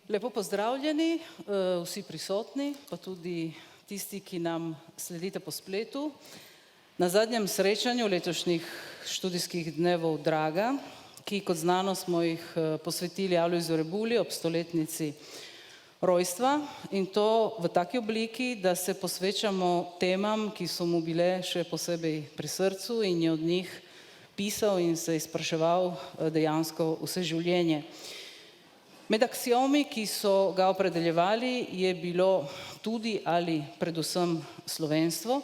Lepo pozdravljeni, vsi prisotni, pa tudi tisti, ki nam sledite po spletu. Na zadnjem srečanju letošnjih študijskih dnevov Draga, ki kot znano smo jih posvetili Alojzu Rebuli ob stoletnici rojstva, in to v taki obliki, da se posvečamo temam, ki so mu bile še posebej pri srcu in je od njih pisal in se izpraševal dejansko vse življenje. Med aksiomi, ki so ga opredeljevali, je bilo tudi ali predvsem slovenstvo.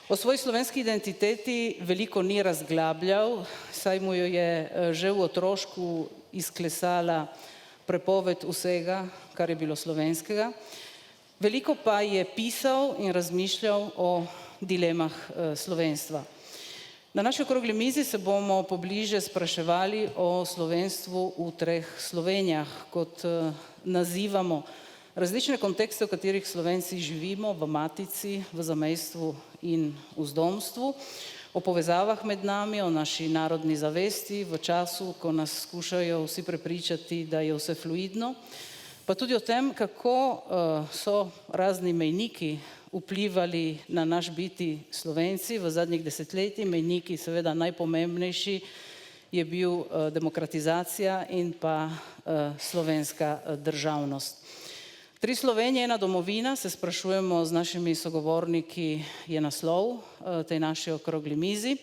O svoji slovenski identiteti veliko ni razglabljal, saj mu jo je že v otroštvu izklesala prepoved vsega, kar je bilo slovenskega. Veliko pa je pisal in razmišljal o dilemah slovenstva. Na naši okrogli mizi se bomo pobliže spraševali o slovenstvu v treh Slovenijah, kot nazivamo različne kontekste, v katerih Slovenci živimo, v matici, v zamejstvu in vzdomstvu, o povezavah med nami, o naši narodni zavesti v času, ko nas skušajo vsi prepričati, da je vse fluidno, pa tudi o tem, kako so razni mejniki vplivali na naš biti Slovenci v zadnjih desetletjih. Mejniki, seveda najpomembnejši, je bil demokratizacija in pa slovenska državnost. Tri Slovenije, ena domovina, se sprašujemo z našimi sogovorniki, je naslov tej naši okrogli mizi.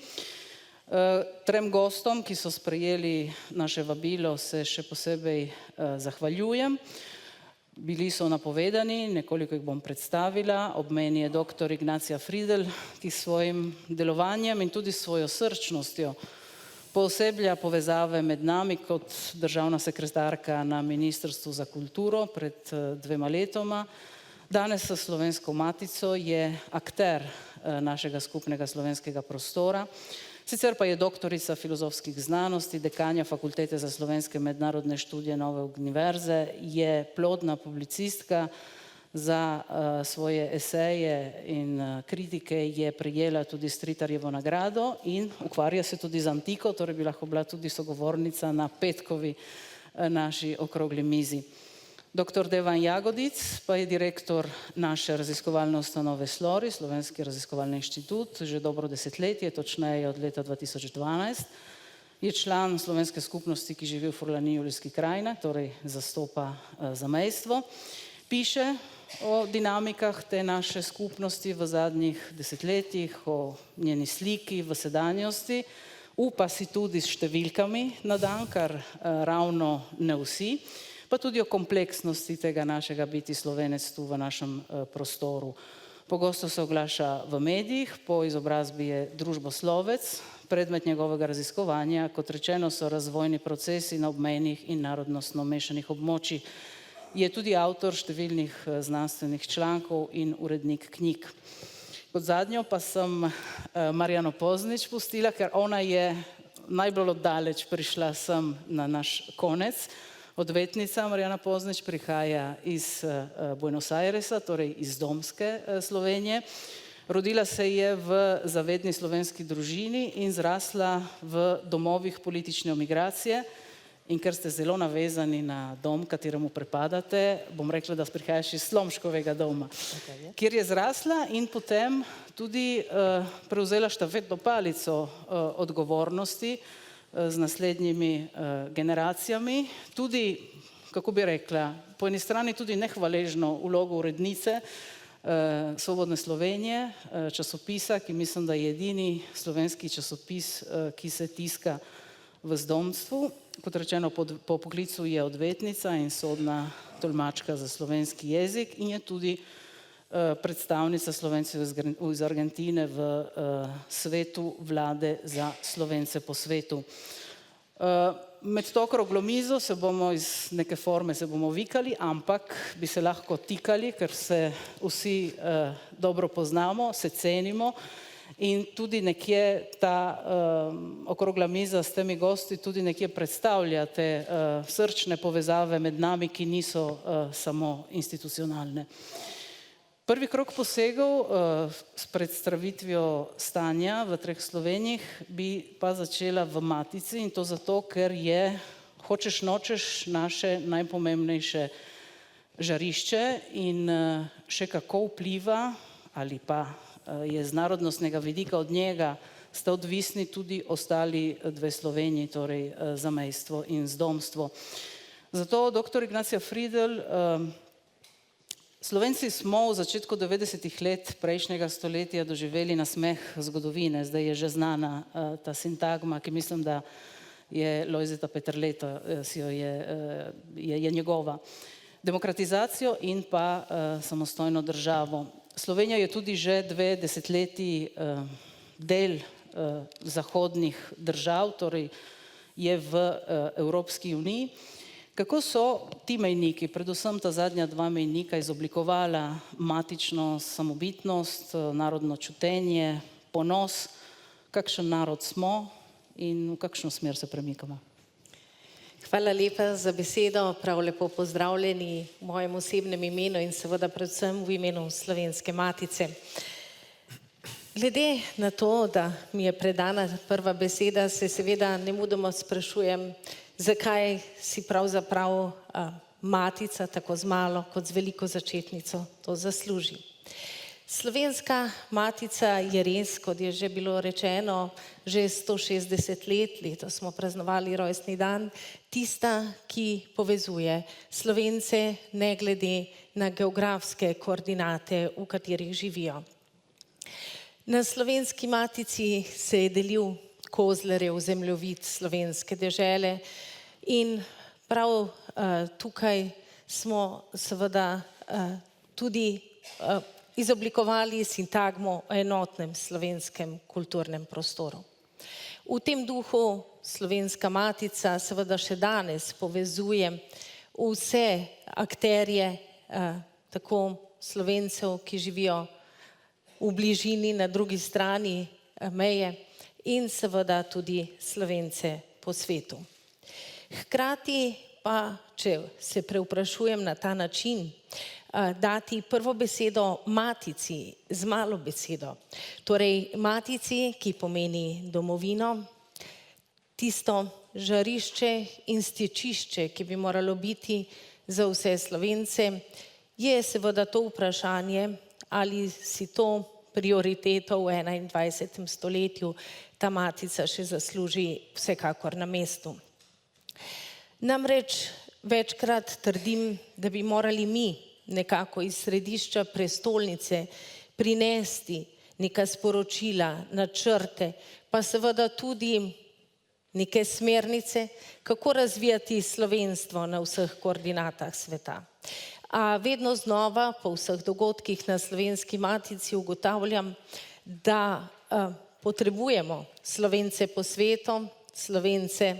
Trem gostom, ki so sprejeli naše vabilo, se še posebej zahvaljujem. Bili so napovedani, nekoliko jih bom predstavila. Ob meni je dr. Ignacija Fridl, ki s svojim delovanjem in tudi svojo srčnostjo pooseblja povezave med nami kot državna sekretarka na Ministrstvu za kulturo pred 2 letoma. Danes s Slovensko matico je akter našega skupnega slovenskega prostora. Sicer pa je doktorica filozofskih znanosti, dekanja Fakultete za slovenske mednarodne študije Nove univerze, je plodna publicistka, za svoje eseje in kritike je prejela tudi Stritarjevo nagrado in ukvarja se tudi z antiko, torej bi lahko bila tudi sogovornica na petkovi naši okrogli mizi. Dr. Devan Jagodic pa je direktor naše raziskovalne ustanove SLORI, Slovenski raziskovalni inštitut, že dobro desetletje, točneje od leta 2012. Je član slovenske skupnosti, ki živi v Furlaniji, Julijski krajini, torej zastopa zamejstvo. Piše o dinamikah te naše skupnosti v zadnjih desetletjih, o njeni sliki v sedanjosti. Upa si tudi s številkami na dan, kar ravno ne vsi. Pa tudi o kompleksnosti tega našega biti Slovenec tu v našem prostoru. Pogosto se oglaša v medijih, po izobrazbi je družboslovec, predmet njegovega raziskovanja, kot rečeno, so razvojni procesi na obmejnih in narodnostno mešanih območjih. Je tudi avtor številnih znanstvenih člankov in urednik knjig. Kot zadnjo pa sem Marjano Poznič pustila, ker ona je najbolj oddaleč prišla sem na naš konec. Odvetnica Marjana Poznič prihaja iz Buenos Airesa, torej iz domske Slovenije. Rodila se je v zavedni slovenski družini in zrasla v domovih politične migracije. In ker ste zelo navezani na dom, kateremu pripadate, bom rekla, da prihajaš iz Slomškovega doma, kjer je zrasla in potem tudi prevzela štafetno palico odgovornosti z naslednjimi generacijami. Tudi, kako bi rekla, po eni strani tudi nehvaležno vlogo urednice Svobodne Slovenije, časopisa, ki mislim, da je edini slovenski časopis, ki se tiska v zdomstvu. Kot rečeno, po poklicu je odvetnica in sodna tolmačka za slovenski jezik in je tudi predstavnica Slovencev iz Argentine v svetu vlade za Slovence po svetu. Med to okroglo mizo se bomo iz neke forme vikali, ampak bi se lahko tikali, ker se vsi dobro poznamo, se cenimo in tudi nekje ta okrogla miza s temi gosti tudi nekje predstavlja te srčne povezave med nami, ki niso samo institucionalne. Prvi krog posegov s predstavitvijo stanja v treh Slovenijah bi pa začela v matici in to zato, ker je, hočeš nočeš, naše najpomembnejše žarišče in še kako vpliva ali pa je z narodnostnega vidika od njega sta odvisni tudi ostali dve Sloveniji, torej zamejstvo in zdomstvo. Zato, doktor Ignacija Fridl, Slovenci smo v začetku 90-ih let prejšnjega stoletja doživeli nasmeh zgodovine, zdaj je že znana ta sintagma, ki mislim, da je Lojzeta Peterleta, je njegova. Demokratizacijo in pa samostojno državo. Slovenija je tudi že 2 desetletji del zahodnih držav, torej je v Evropski uniji. Kako so ti mejniki, predvsem ta zadnja 2 mejnika, izoblikovala matično samobitnost, narodno čutenje, ponos, kakšen narod smo in v kakšno smer se premikamo? Hvala lepa za besedo, prav lepo pozdravljeni v mojem osebnem imenu in seveda predvsem v imenu Slovenske matice. Glede na to, da mi je predana prva beseda, se seveda nemudoma sprašujem, zakaj si pravzaprav matica tako z malo kot z veliko začetnico to zasluži. Slovenska matica je res, kot je že bilo rečeno, že 160 let, letos smo praznovali rojstni dan, tista, ki povezuje Slovence ne glede na geografske koordinate, v katerih živijo. Na Slovenski matici se je delil Kozlerjev zemljevid slovenske dežele in prav tukaj smo seveda tudi izoblikovali sintagmo o enotnem slovenskem kulturnem prostoru. V tem duhu Slovenska matica seveda še danes povezuje vse akterje, tako Slovencev, ki živijo v bližini na drugi strani meje, in seveda tudi Slovence po svetu. Hkrati pa, če se prevprašujem na ta način, dati prvo besedo matici z malo besedo. Torej matici, ki pomeni domovino, tisto žarišče in stičišče, ki bi moralo biti za vse Slovence, je seveda to vprašanje, ali si to prioriteto v 21. stoletju ta matica še zasluži vsekakor na mestu. Namreč večkrat trdim, da bi morali mi nekako iz središča prestolnice prinesti neka sporočila, načrte, pa seveda tudi neke smernice, kako razvijati slovenstvo na vseh koordinatah sveta. A vedno znova po vseh dogodkih na Slovenski matici ugotavljam, da potrebujemo Slovence po svetu, Slovence,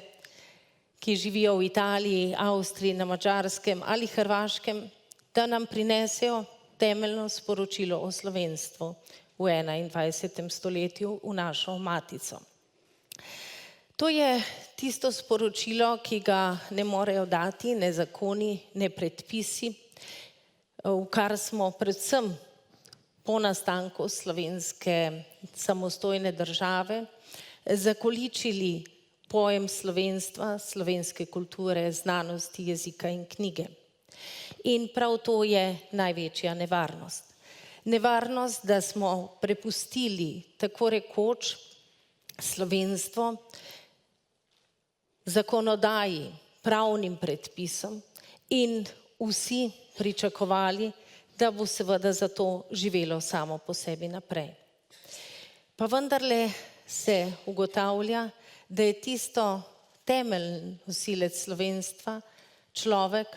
ki živijo v Italiji, Avstriji, na Madžarskem ali Hrvaškem, da nam prinesejo temeljno sporočilo o slovenstvu v 21. stoletju v našo matico. To je tisto sporočilo, ki ga ne morejo dati ne zakoni, ne predpisi, v kar smo predvsem po nastanku slovenske samostojne države zakoličili pojem slovenstva, slovenske kulture, znanosti, jezika in knjige. In prav to je največja nevarnost. Nevarnost, da smo prepustili tako rekoč slovenstvo zakonodaji, pravnim predpisom in vsi pričakovali, da bo seveda za to živelo samo po sebi naprej. Pa vendarle se ugotavlja, da je tisto temeljni nosilec slovenstva človek,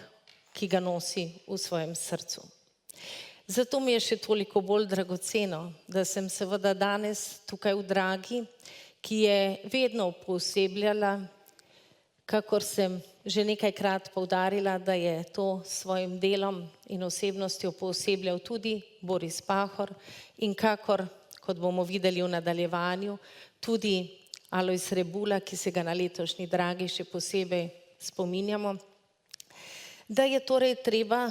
ki ga nosi v svojem srcu. Zato mi je še toliko bolj dragoceno, da sem seveda danes tukaj v Dragi, ki je vedno poosebljala, kakor sem že nekajkrat poudarila, da je to s svojim delom in osebnostjo poosebljal tudi Boris Pahor in kakor, kot bomo videli v nadaljevanju, tudi Alojz Rebula, ki se ga na letošnji Dragi še posebej spominjamo, da je torej treba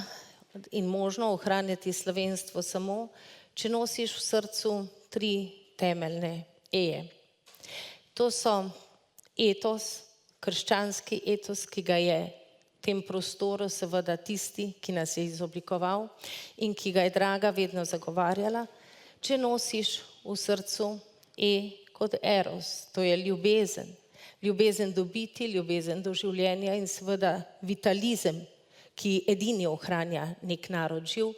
in možno ohranjati slovenstvo samo, če nosiš v srcu 3 temeljne eje. To so etos, krščanski etos, ki ga je tem prostoru seveda tisti, ki nas je izoblikoval in ki ga je Draga vedno zagovarjala, če nosiš v srcu kot eros, to je ljubezen. Ljubezen do biti, ljubezen do življenja in seveda vitalizem, ki edini ohranja nek narod živ.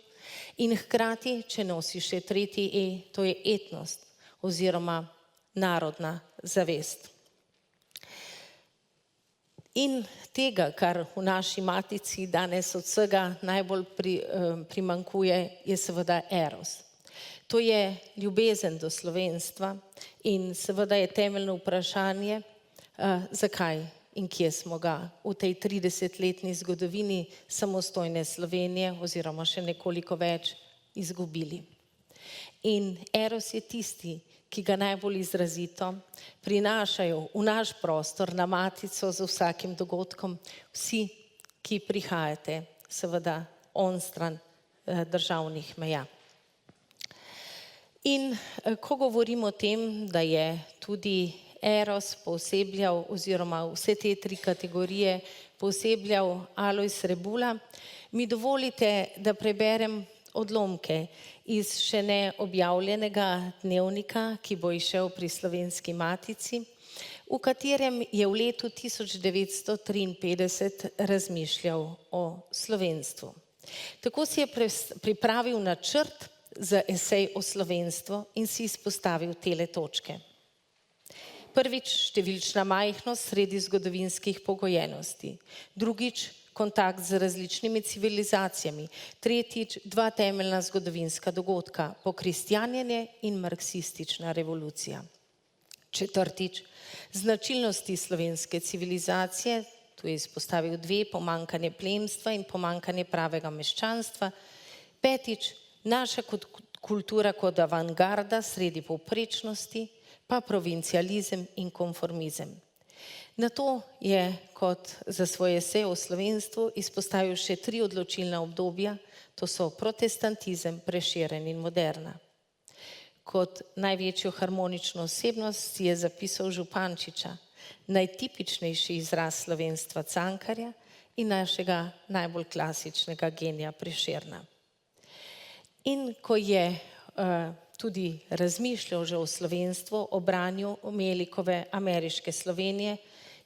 In hkrati, če nosiš še tretji to je etnost oziroma narodna zavest. In tega, kar v naši matici danes od vsega najbolj primanjkuje, je seveda eros. To je ljubezen do slovenstva in seveda je temeljno vprašanje, zakaj in kje smo ga v tej 30-letni zgodovini samostojne Slovenije oziroma še nekoliko več izgubili. In eros je tisti, ki ga najbolj izrazito prinašajo v naš prostor, na matico z vsakim dogodkom, vsi, ki prihajate seveda onstran državnih meja. In ko govorimo o tem, da je tudi eros poosebljal oziroma vse te tri kategorije poosebljal Alojz Rebula, mi dovolite, da preberem odlomke iz še ne objavljenega dnevnika, ki bo izšel pri Slovenski matici, v katerem je v letu 1953 razmišljal o slovenstvu. Tako si je pripravil načrt za esej o slovenstvu in si izpostavil tele točke. Prvič, številčna majhnost sredi zgodovinskih pogojenosti. Drugič, kontakt z različnimi civilizacijami. Tretjič, dva temeljna zgodovinska dogodka, pokristjanjenje in marksistična revolucija. Četrtič, značilnosti slovenske civilizacije, tu je izpostavil dve, pomanjkanje plemstva in pomanjkanje pravega meščanstva. Petič, naša kultura kot avantgarda sredi povprečnosti, pa provincializem in konformizem. Nato je kot za svoj esej o slovenstvu izpostavil še tri odločilna obdobja, to so protestantizem, Prešeren in moderna. Kot največjo harmonično osebnost si je zapisal Župančiča, najtipičnejši izraz slovenstva Cankarja in našega najbolj klasičnega genija Prešerna. In ko je tudi razmišljal že o slovenstvu, o branju Melikove ameriške Slovenije,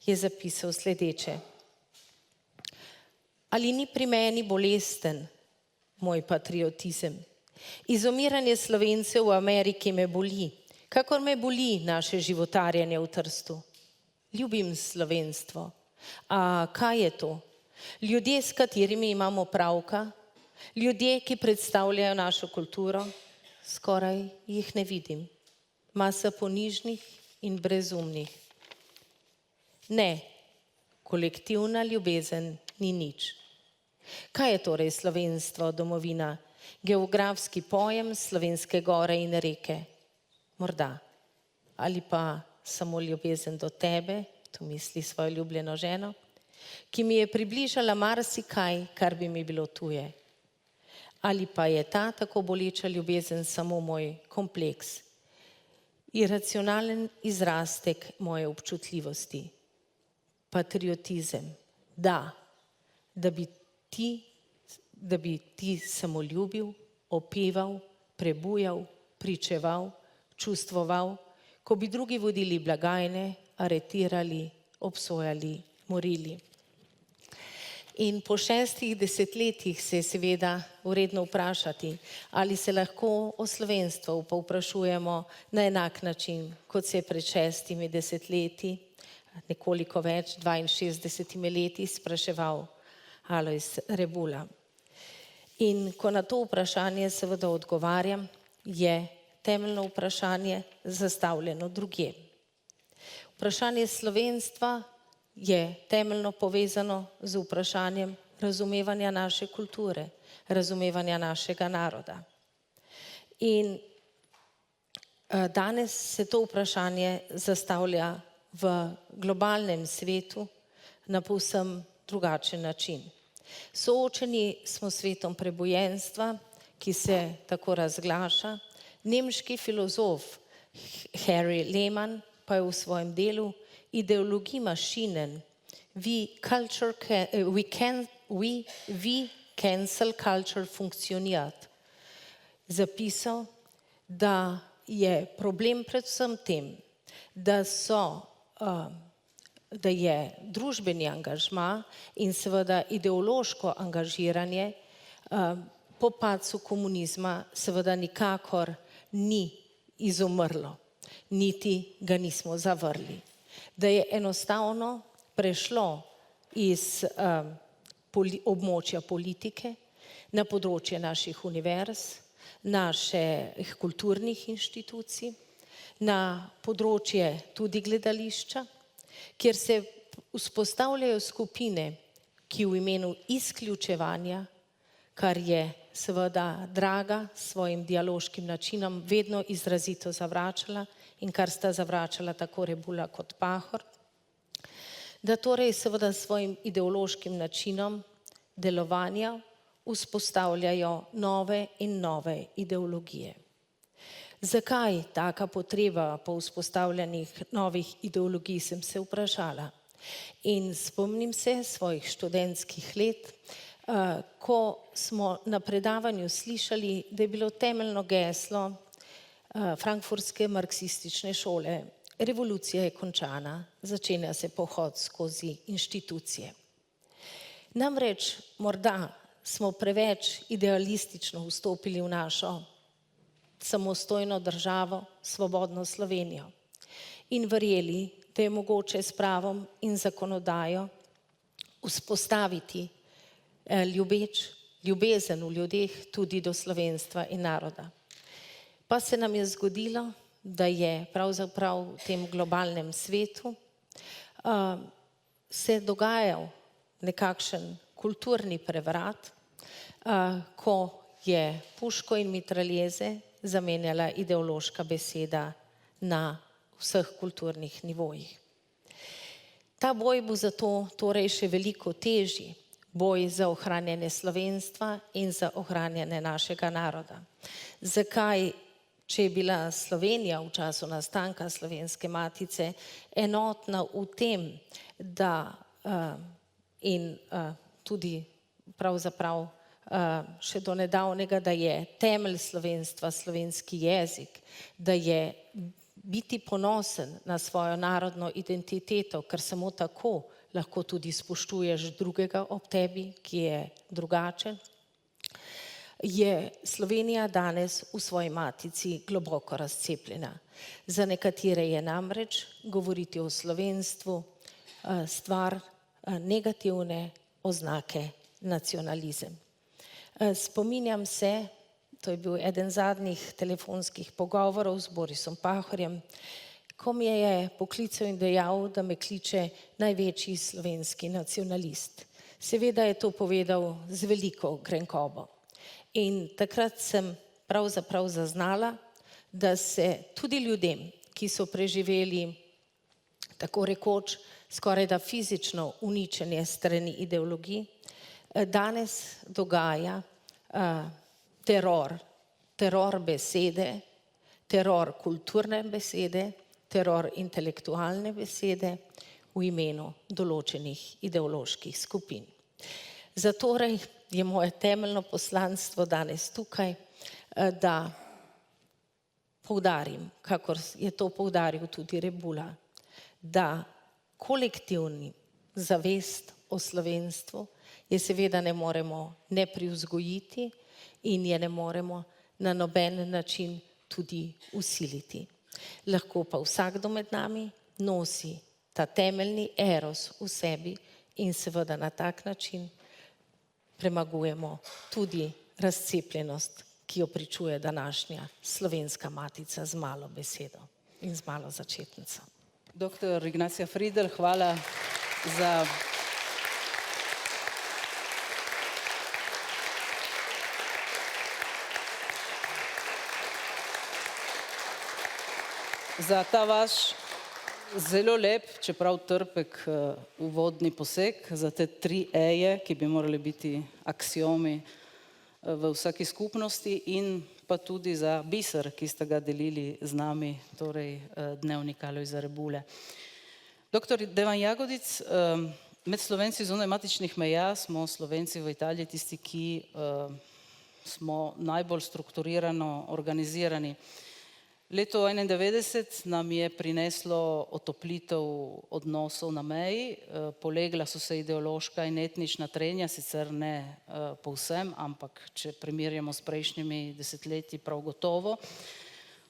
je zapisal sledeče. Ali ni pri meni bolesten moj patriotizem? Izumiranje Slovencev v Ameriki me boli, kakor me boli naše životarjenje v Trstu. Ljubim slovenstvo. A kaj je to? Ljudje, s katerimi imamo pravka, ljudje, ki predstavljajo našo kulturo, skoraj jih ne vidim. Masa ponižnih in brezumnih. Ne, kolektivna ljubezen ni nič. Kaj je torej slovenstvo, domovina? Geografski pojem slovenske gore in reke? Morda. Ali pa samo ljubezen do tebe, tu misli svojo ljubljeno ženo, ki mi je približala marsikaj, kar bi mi bilo tuje. Ali pa je ta tako boleča ljubezen samo moj kompleks, iracionalen izrastek moje občutljivosti. Patriotizem, da bi ti samoljubil, opeval, prebujal, pričeval, čustvoval, ko bi drugi vodili blagajne, aretirali, obsojali, morili. In po 6 desetletjih se je seveda vredno vprašati, ali se lahko o slovenstvu povprašujemo na enak način, kot se je pred 6 desetletji, nekoliko več, 62 leti, spraševal Alojz Rebula. In ko na to vprašanje seveda odgovarjam, je temeljno vprašanje zastavljeno drugje. Vprašanje slovenstva je temeljno povezano z vprašanjem razumevanja naše kulture, razumevanja našega naroda. In danes se to vprašanje zastavlja v globalnem svetu na povsem drugačen način. Soočeni smo s svetom prebojenstva, ki se tako razglaša. Nemški filozof Harry Lehmann pa je v svojem delu Ideologie Maschinen wie cancel culture funktioniert. Zapisal, da je problem predvsem tem, da je družbeni angažma in seveda ideološko angažiranje po padcu komunizma seveda nikakor ni izumrlo, niti ga nismo zavrli. Da je enostavno prešlo iz območja politike na področje naših univerz, naših kulturnih inštitucij, na področje tudi gledališča, kjer se vzpostavljajo skupine, ki v imenu izključevanja, kar je seveda Draga s svojim dialoškim načinom vedno izrazito zavračala in kar sta zavračala tako Rebula kot Pahor, da torej seveda s svojim ideološkim načinom delovanja vzpostavljajo nove in nove ideologije. Zakaj taka potreba po vzpostavljanjih novih ideologij, sem se vprašala. In spomnim se svojih študentskih let, ko smo na predavanju slišali, da je bilo temeljno geslo frankfurtske marksistične šole: revolucija je končana, začenja se pohod skozi inštitucije. Namreč morda smo preveč idealistično vstopili v našo samostojno državo, svobodno Slovenijo in verjeli, da je mogoče s pravom in zakonodajo vzpostaviti ljubezen v ljudeh tudi do slovenstva in naroda. Pa se nam je zgodilo, da je pravzaprav v tem globalnem svetu se dogajal nekakšen kulturni prevrat, ko je puško in mitraljeze zamenjala ideološka beseda na vseh kulturnih nivojih. Ta boj bo zato torej še veliko težji, boj za ohranjanje slovenstva in za ohranjanje našega naroda. Zakaj, če je bila Slovenija v času nastanka Slovenske matice enotna v tem, da in tudi pravzaprav še do nedavnega, da je temelj slovenstva slovenski jezik, da je biti ponosen na svojo narodno identiteto, ker samo tako lahko tudi spoštuješ drugega ob tebi, ki je drugačen, je Slovenija danes v svoji matici globoko razcepljena. Za nekatere je namreč govoriti o slovenstvu stvar negativne oznake nacionalizem. Spominjam se, to je bil eden zadnjih telefonskih pogovorov z Borisom Pahorjem, ko me je poklical in dejal, da me kliče največji slovenski nacionalist. Seveda je to povedal z veliko grenkobo. In takrat sem pravzaprav zaznala, da se tudi ljudem, ki so preživeli tako rekoč skoraj da fizično uničenje strani ideologij, danes dogaja teror besede, teror kulturne besede, teror intelektualne besede v imenu določenih ideoloških skupin. Zatorej je moje temeljno poslanstvo danes tukaj, da poudarim, kakor je to poudaril tudi Rebula, da kolektivni zavest o slovenstvu je seveda ne moremo ne privzgojiti in je ne moremo na noben način tudi vsiliti. Lahko pa vsakdo med nami nosi ta temeljni eros v sebi in seveda na tak način premagujemo tudi razcepljenost, ki jo pričuje današnja slovenska matica z malo besedo in z malo začetnico. Dr. Ignacija Fridl, hvala za ta vaš zelo lep, čeprav trpek uvodni poseg, za te 3 eje, ki bi morali biti aksiomi v vsaki skupnosti, in pa tudi za biser, ki ste ga delili z nami, torej dnevnik Alojza Rebule. Doktor Devan Jagodic, Med Slovenci zunaj matičnih meja smo Slovenci v Italiji tisti, ki smo najbolj strukturirano organizirani. Leto 1991 nam je prineslo otoplitev odnosov na meji, polegla so se ideološka in etnična trenja, sicer ne povsem, ampak če primerjamo s prejšnjimi desetletji, prav gotovo.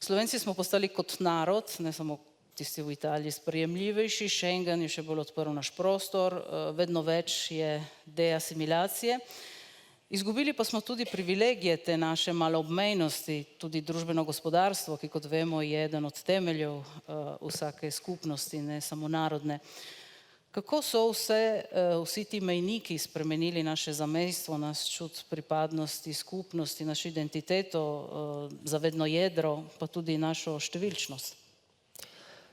Slovenci smo postali kot narod, ne samo tisti v Italiji, sprejemljivejši, Schengen je še bolj odprl naš prostor, vedno več je deasimilacije. Izgubili pa smo tudi privilegije te naše maloobmejnosti, tudi družbeno gospodarstvo, ki kot vemo je eden od temeljev vsake skupnosti, ne samo narodne. Kako so vsi ti mejniki spremenili naše zamejstvo, naš čut pripadnosti, skupnosti, našo identiteto, zavedno jedro, pa tudi našo številčnost?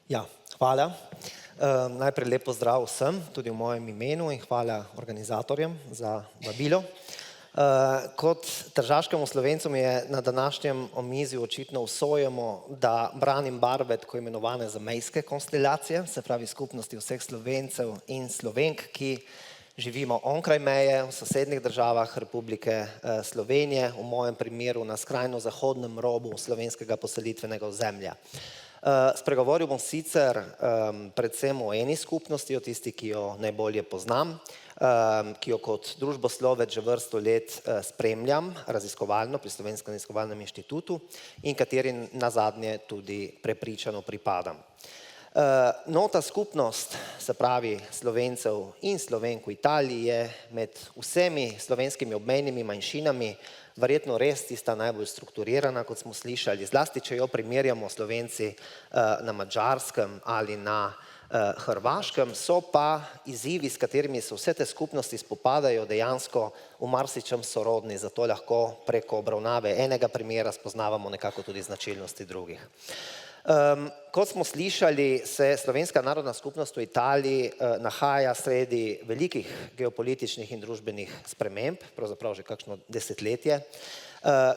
Ja, hvala. Najprej lep pozdrav vsem, tudi v mojem imenu in hvala organizatorjem za vabilo. Kot tržaškemu Slovencu mi je na današnjem omizju očitno usojamo, da branim barve tako imenovane zamejske konstelacije, se pravi skupnosti vseh Slovencev in Slovenk, ki živimo onkraj meje v sosednjih državah Republike Slovenije, v mojem primeru na skrajno zahodnem robu slovenskega poselitvenega ozemlja. Spregovoril bom sicer predvsem o eni skupnosti, o tisti, ki jo najbolje poznam, ki jo kot družboslovec že vrsto let spremljam raziskovalno pri Slovenskem raziskovalnem inštitutu in kateri nazadnje tudi prepričano pripadam. No, ta skupnost, se pravi Slovencev in Slovenk v Italiji, je med vsemi slovenskimi obmejnimi manjšinami verjetno res tista najbolj strukturirana, kot smo slišali, zlasti če jo primerjamo Slovenci na Madžarskem ali na Hrvaškem, so pa izzivi, s katerimi se vse te skupnosti spopadajo, dejansko v marsičem sorodni, zato lahko preko obravnave enega primera spoznavamo nekako tudi značilnosti drugih. Kot smo slišali, se slovenska narodna skupnost v Italiji nahaja sredi velikih geopolitičnih in družbenih sprememb, pravzaprav že kakšno desetletje,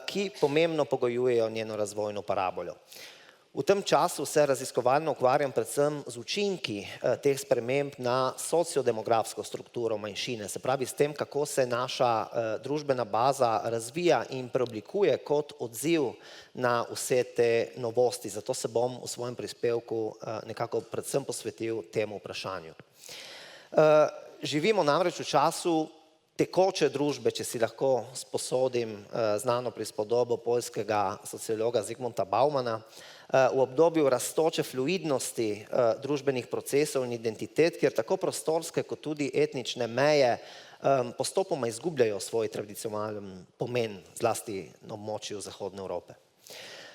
ki pomembno pogojujejo njeno razvojno parabolo. V tem času se raziskovalno ukvarjam predvsem z učinki teh sprememb na sociodemografsko strukturo manjšine, se pravi s tem, kako se naša družbena baza razvija in preoblikuje kot odziv na vse te novosti. Zato se bom v svojem prispevku nekako predvsem posvetil temu vprašanju. Živimo namreč v času tekoče družbe, če si lahko sposodim znano prispodobo poljskega sociologa Zygmunta Baumana, v obdobju rastoče fluidnosti družbenih procesov in identitet, kjer tako prostorske kot tudi etnične meje postopoma izgubljajo svoj tradicionalen pomen, zlasti na območju Zahodne Evrope.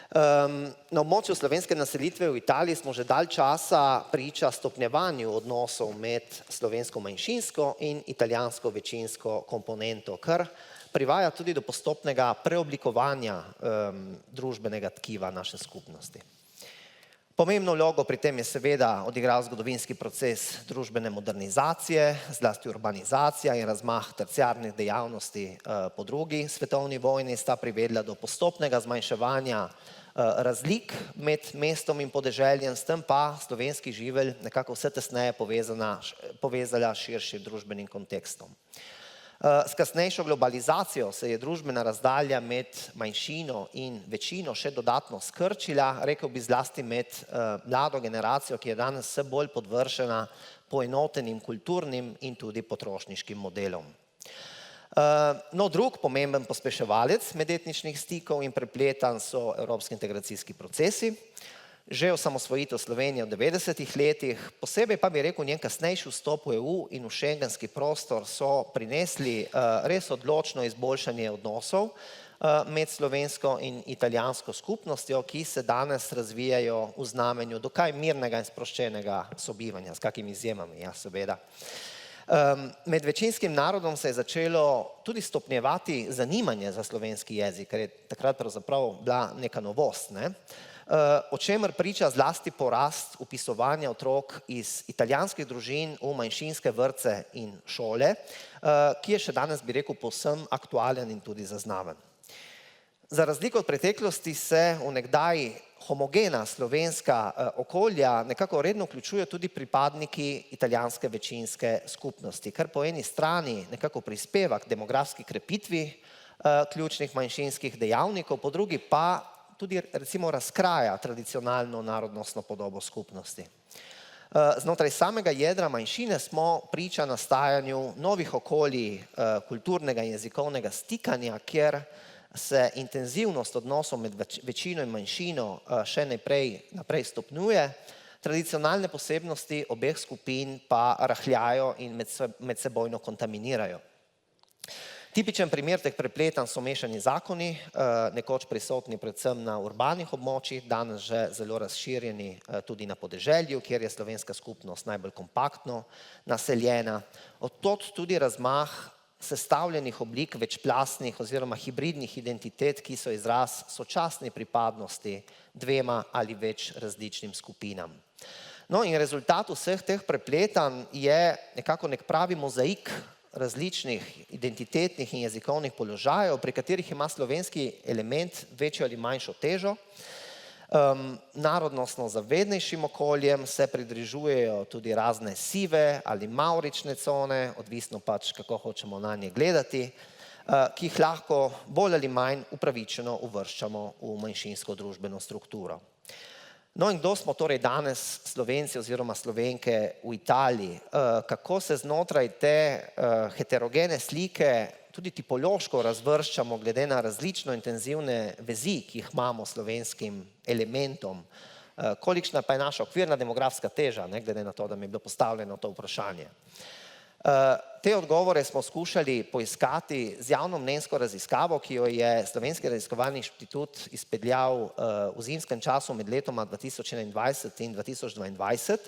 Na območju slovenske naselitve v Italiji smo že dalj časa priča stopnjevanju odnosov med slovensko manjšinsko in italijansko večinsko komponento, kar privaja tudi do postopnega preoblikovanja družbenega tkiva naše skupnosti. Pomembno vlogo pri tem je seveda odigral zgodovinski proces družbene modernizacije, zlasti urbanizacija in razmah terciarnih dejavnosti po drugi svetovni vojni sta privedla do postopnega zmanjševanja razlik med mestom in podeželjem, s tem pa slovenski živelj nekako vse tesneje povezala s širšim družbenim kontekstom. S kasnejšo globalizacijo se je družbena razdalja med manjšino in večino še dodatno skrčila, rekel bi zlasti med mlado generacijo, ki je danes vse bolj podvršena poenotenim kulturnim in tudi potrošniškim modelom. No, drug pomemben pospeševalec medetničnih stikov in prepletanj so evropski integracijski procesi. Že osamosvojitev Slovenije v 90-ih letih, posebej pa bi rekel njen kasnejši vstop v EU in v šengenski prostor so prinesli res odločno izboljšanje odnosov med slovensko in italijansko skupnostjo, ki se danes razvijajo v znamenju dokaj mirnega in sproščenega sobivanja, s kakimi izjemami, ja, seveda. Med večinskim narodom se je začelo tudi stopnjevati zanimanje za slovenski jezik, ker je takrat pravzaprav bila neka novost, ne? O čemer priča zlasti porast vpisovanja otrok iz italijanskih družin v manjšinske vrtce in šole, ki je še danes, bi rekel, povsem aktualen in tudi zaznaven. Za razliko od preteklosti se v nekdaj homogena slovenska okolja nekako redno vključujejo tudi pripadniki italijanske večinske skupnosti, kar po eni strani nekako prispeva k demografski krepitvi ključnih manjšinskih dejavnikov, po drugi pa tudi recimo razkraja tradicionalno narodnostno podobo skupnosti. Znotraj samega jedra manjšine smo priča nastajanju novih okolij kulturnega in jezikovnega stikanja, kjer se intenzivnost odnosov med večino in manjšino še naprej stopnjuje, tradicionalne posebnosti obeh skupin pa rahljajo in medsebojno kontaminirajo. Tipičen primer teh prepletanj so mešani zakoni, nekoč prisotni predvsem na urbanih območjih, danes že zelo razširjeni tudi na podeželju, kjer je slovenska skupnost najbolj kompaktno naseljena. Od tod tudi razmah sestavljenih oblik večplastnih oziroma hibridnih identitet, ki so izraz sočasne pripadnosti dvema ali več različnim skupinam. No in rezultat vseh teh prepletanj je nekako nek pravi mozaik različnih identitetnih in jezikovnih položajev, pri katerih ima slovenski element večjo ali manjšo težo. Narodnostno zavednejšim okoljem se pridružujejo tudi razne sive ali mavrične cone, odvisno pač kako hočemo na nje gledati, ki jih lahko bolj ali manj upravičeno uvrščamo v manjšinsko družbeno strukturo. No in kdo smo torej danes Slovenci oziroma Slovenke v Italiji? Kako se znotraj te heterogene slike tudi tipološko razvrščamo glede na različno intenzivne vezi, ki jih imamo s slovenskim elementom? Kolikšna pa je naša okvirna demografska teža, ne glede na to, da mi je bilo postavljeno to vprašanje? Te odgovore smo skušali poiskati z javnomnenjsko raziskavo, ki jo je Slovenski raziskovalni inštitut izpeljal v zimskem času med letoma 2021 in 2022,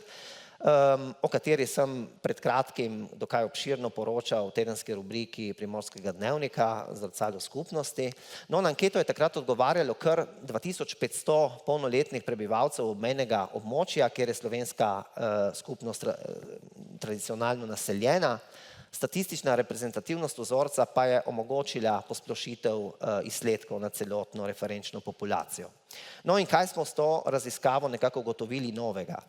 o kateri sem pred kratkim dokaj obširno poročal v tedenski rubriki Primorskega dnevnika Zrcalo skupnosti. No, na anketo je takrat odgovarjalo kar 2500 polnoletnih prebivalcev obmejnega območja, kjer je slovenska skupnost tradicionalno naseljena. Statistična reprezentativnost vzorca pa je omogočila posplošitev izsledkov na celotno referenčno populacijo. No in kaj smo s to raziskavo nekako ugotovili novega?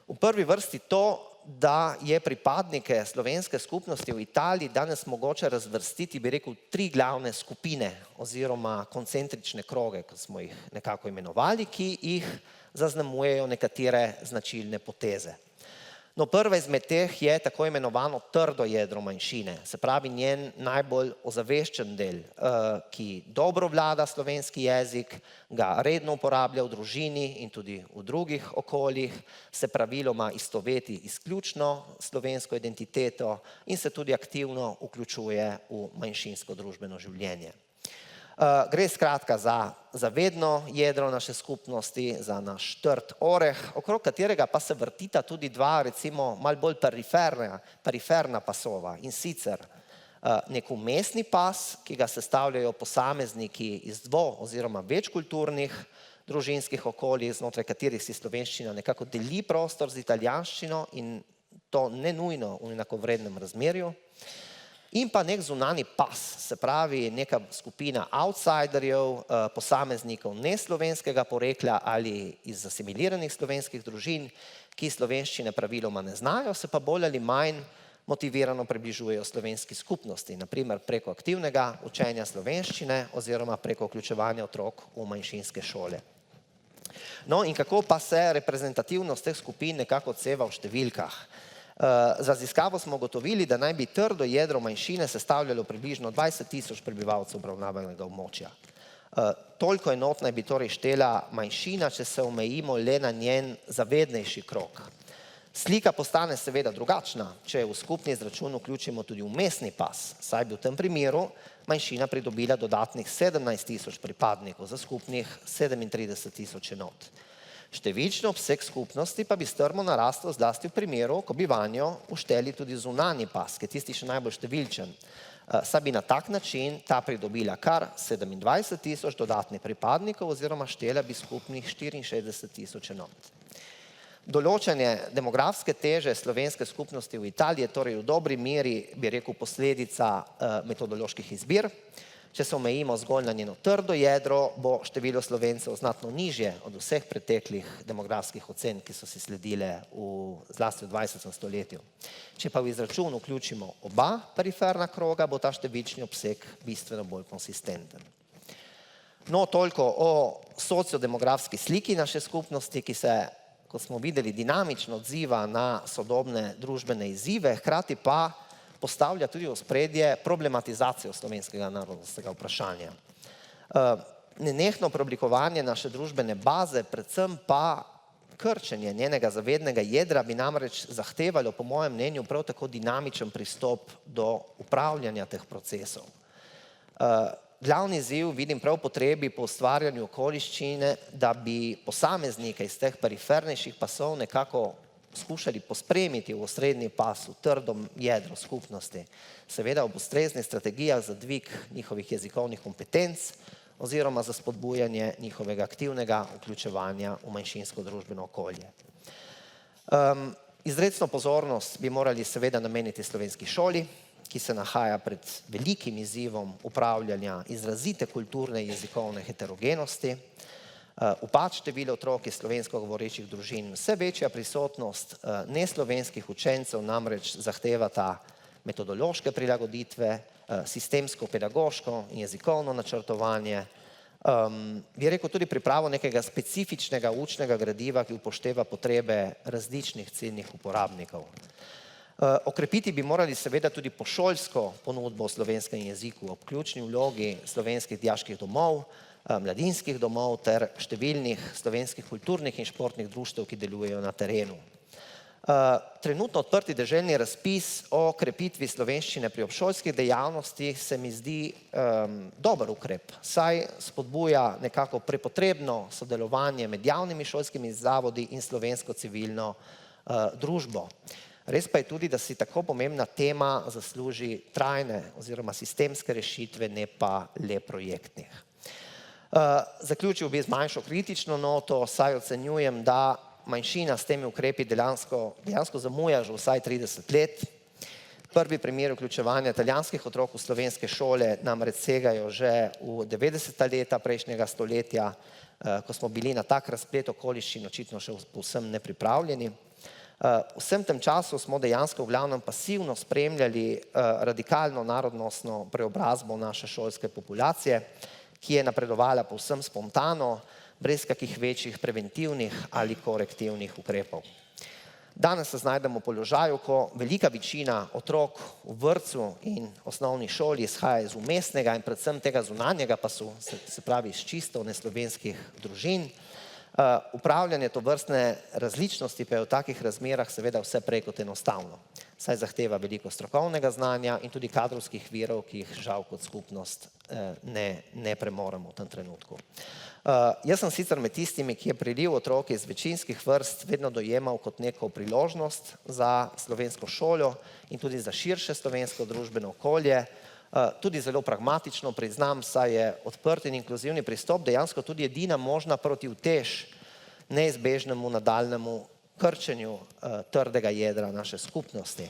V prvi vrsti to, da je pripadnike slovenske skupnosti v Italiji danes mogoče razvrstiti, bi rekel, tri glavne skupine oziroma koncentrične kroge, kot smo jih nekako imenovali, ki jih zaznamujejo nekatere značilne poteze. No, prva izmed teh je tako imenovano trdo jedro manjšine, se pravi njen najbolj ozaveščen del, ki dobro vlada slovenski jezik, ga redno uporablja v družini in tudi v drugih okoljih, se praviloma istoveti izključno slovensko identiteto in se tudi aktivno vključuje v manjšinsko družbeno življenje. Gre skratka za zavedno jedro naše skupnosti, za naš trd oreh, okrog katerega pa se vrtita tudi dva, recimo, malo bolj periferna pasova, in sicer nek umestni pas, ki ga sestavljajo posamezniki iz oziroma večkulturnih družinskih okolij, znotraj katerih si slovenščina nekako deli prostor z italijanščino in to ne nujno v enakovrednem razmerju. In pa nek zunani pas, se pravi neka skupina outsiderjev, posameznikov neslovenskega porekla ali iz asimiliranih slovenskih družin, ki slovenščine praviloma ne znajo, se pa bolj ali manj motivirano približujejo slovenski skupnosti, naprimer preko aktivnega učenja slovenščine oziroma preko vključevanja otrok v manjšinske šole. No in kako pa se reprezentativnost teh skupin nekako odseva v številkah? Z raziskavo smo ugotovili, da naj bi trdo jedro manjšine sestavljalo približno 20 000 prebivalcev obravnavanega območja. Toliko enot naj bi torej štela manjšina, če se omejimo le na njen zavednejši krog. Slika postane seveda drugačna, če v skupni izračun vključimo tudi umestni pas, saj bi v tem primeru manjšina pridobila dodatnih 17 000 pripadnikov za skupnih 37 000 enot. Številčni obseg skupnosti pa bi strmo narastel zlasti v primeru, ko bi vanjo všteli tudi zunanji pas, ki je tisti še najbolj številčen, saj bi na tak način ta pridobila kar 27 000 dodatnih pripadnikov oziroma štela bi skupnih 64 000 enot. Določanje demografske teže slovenske skupnosti v Italiji je torej v dobri meri, bi rekel, posledica metodoloških izbir, Če se omejimo zgolj na njeno trdo jedro, bo število Slovencev znatno nižje od vseh preteklih demografskih ocen, ki so si sledile zlasti v 20. stoletju. Če pa v izračun vključimo oba periferna kroga, bo ta številčni obseg bistveno bolj konsistenten. No, toliko o sociodemografski sliki naše skupnosti, ki se, kot smo videli, dinamično odziva na sodobne družbene izzive, hkrati pa postavlja tudi v ospredje problematizacijo slovenskega narodnostnega vprašanja. Nenehno preoblikovanje naše družbene baze, predvsem pa krčenje njenega zavednega jedra bi namreč zahtevalo, po mojem mnenju, prav tako dinamičen pristop do upravljanja teh procesov. Glavni izziv vidim prav potrebi po ustvarjanju okoliščine, da bi posameznike iz teh perifernejših pasov nekako skušali pospremiti v osrednji pas, v trdom jedru skupnosti, seveda ob ustreznih strategijah za dvig njihovih jezikovnih kompetenc oziroma za spodbujanje njihovega aktivnega vključevanja v manjšinsko družbeno okolje. Izrecno pozornost bi morali seveda nameniti slovenski šoli, ki se nahaja pred velikim izzivom upravljanja izrazite kulturne in jezikovne heterogenosti, upad števila otrok iz slovensko govorečih družin, vse večja prisotnost neslovenskih učencev namreč zahtevata metodološke prilagoditve, sistemsko pedagoško in jezikovno načrtovanje, bi rekel tudi pripravo nekega specifičnega učnega gradiva, ki upošteva potrebe različnih ciljnih uporabnikov. Okrepiti bi morali seveda tudi pošolsko ponudbo v slovenskem jeziku ob ključni vlogi slovenskih dijaških domov, mladinskih domov ter številnih slovenskih kulturnih in športnih društev, ki delujejo na terenu. Trenutno odprti deželni razpis o krepitvi slovenščine pri obšolskih dejavnostih se mi zdi dober ukrep, saj spodbuja nekako prepotrebno sodelovanje med javnimi šolskimi zavodi in slovensko civilno družbo. Res pa je tudi, da si tako pomembna tema zasluži trajne oziroma sistemske rešitve, ne pa le projektnih. Zaključil bi z manjšo kritično noto, saj ocenjujem, da manjšina s temi ukrepi dejansko zamuja že vsaj 30 let. Prvi primer vključevanja italijanskih otrok v slovenske šole namreč segajo že v 90. leta prejšnjega stoletja, ko smo bili na tak razplet okoliščin očitno še povsem nepripravljeni. Vsem tem času smo dejansko v glavnem pasivno spremljali radikalno narodnostno preobrazbo naše šolske populacije, ki je napredovala povsem spontano, brez kakih večjih preventivnih ali korektivnih ukrepov. Danes se znajdemo v položaju, ko velika večina otrok v vrtcu in osnovni šoli izhaja iz vmesnega in predvsem tega zunanjega pasu, se pravi iz čisto neslovenskih družin. Upravljanje tovrstne različnosti pa je v takih razmerah seveda vse prej kot enostavno, saj zahteva veliko strokovnega znanja in tudi kadrovskih virov, ki jih žal kot skupnost ne premoremo v tem trenutku. Jaz sem sicer med tistimi, ki je priliv otrok iz večinskih vrst vedno dojemal kot neko priložnost za slovensko šolo in tudi za širše slovensko družbeno okolje, tudi zelo pragmatično priznam, saj je odprt in inkluzivni pristop dejansko tudi edina možna protiutež neizbežnemu nadaljnemu krčenju trdega jedra naše skupnosti.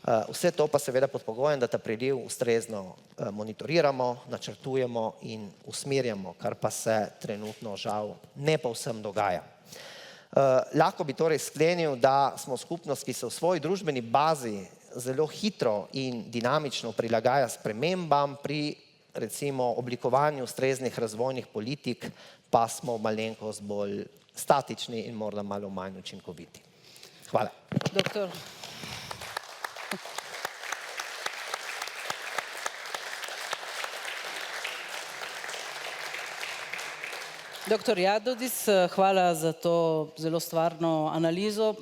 Vse to pa seveda pod pogojem, da ta priliv ustrezno monitoriramo, načrtujemo in usmerjamo, kar pa se trenutno žal ne povsem dogaja. Lahko bi torej sklenil, da smo skupnost, ki se v svoji družbeni bazi zelo hitro in dinamično prilagaja spremembam, pri recimo oblikovanju ustreznih razvojnih politik pa smo malenkost bolj statični in morda malo manj učinkoviti. Hvala. Doktor Jadovdic, hvala za to zelo stvarno analizo.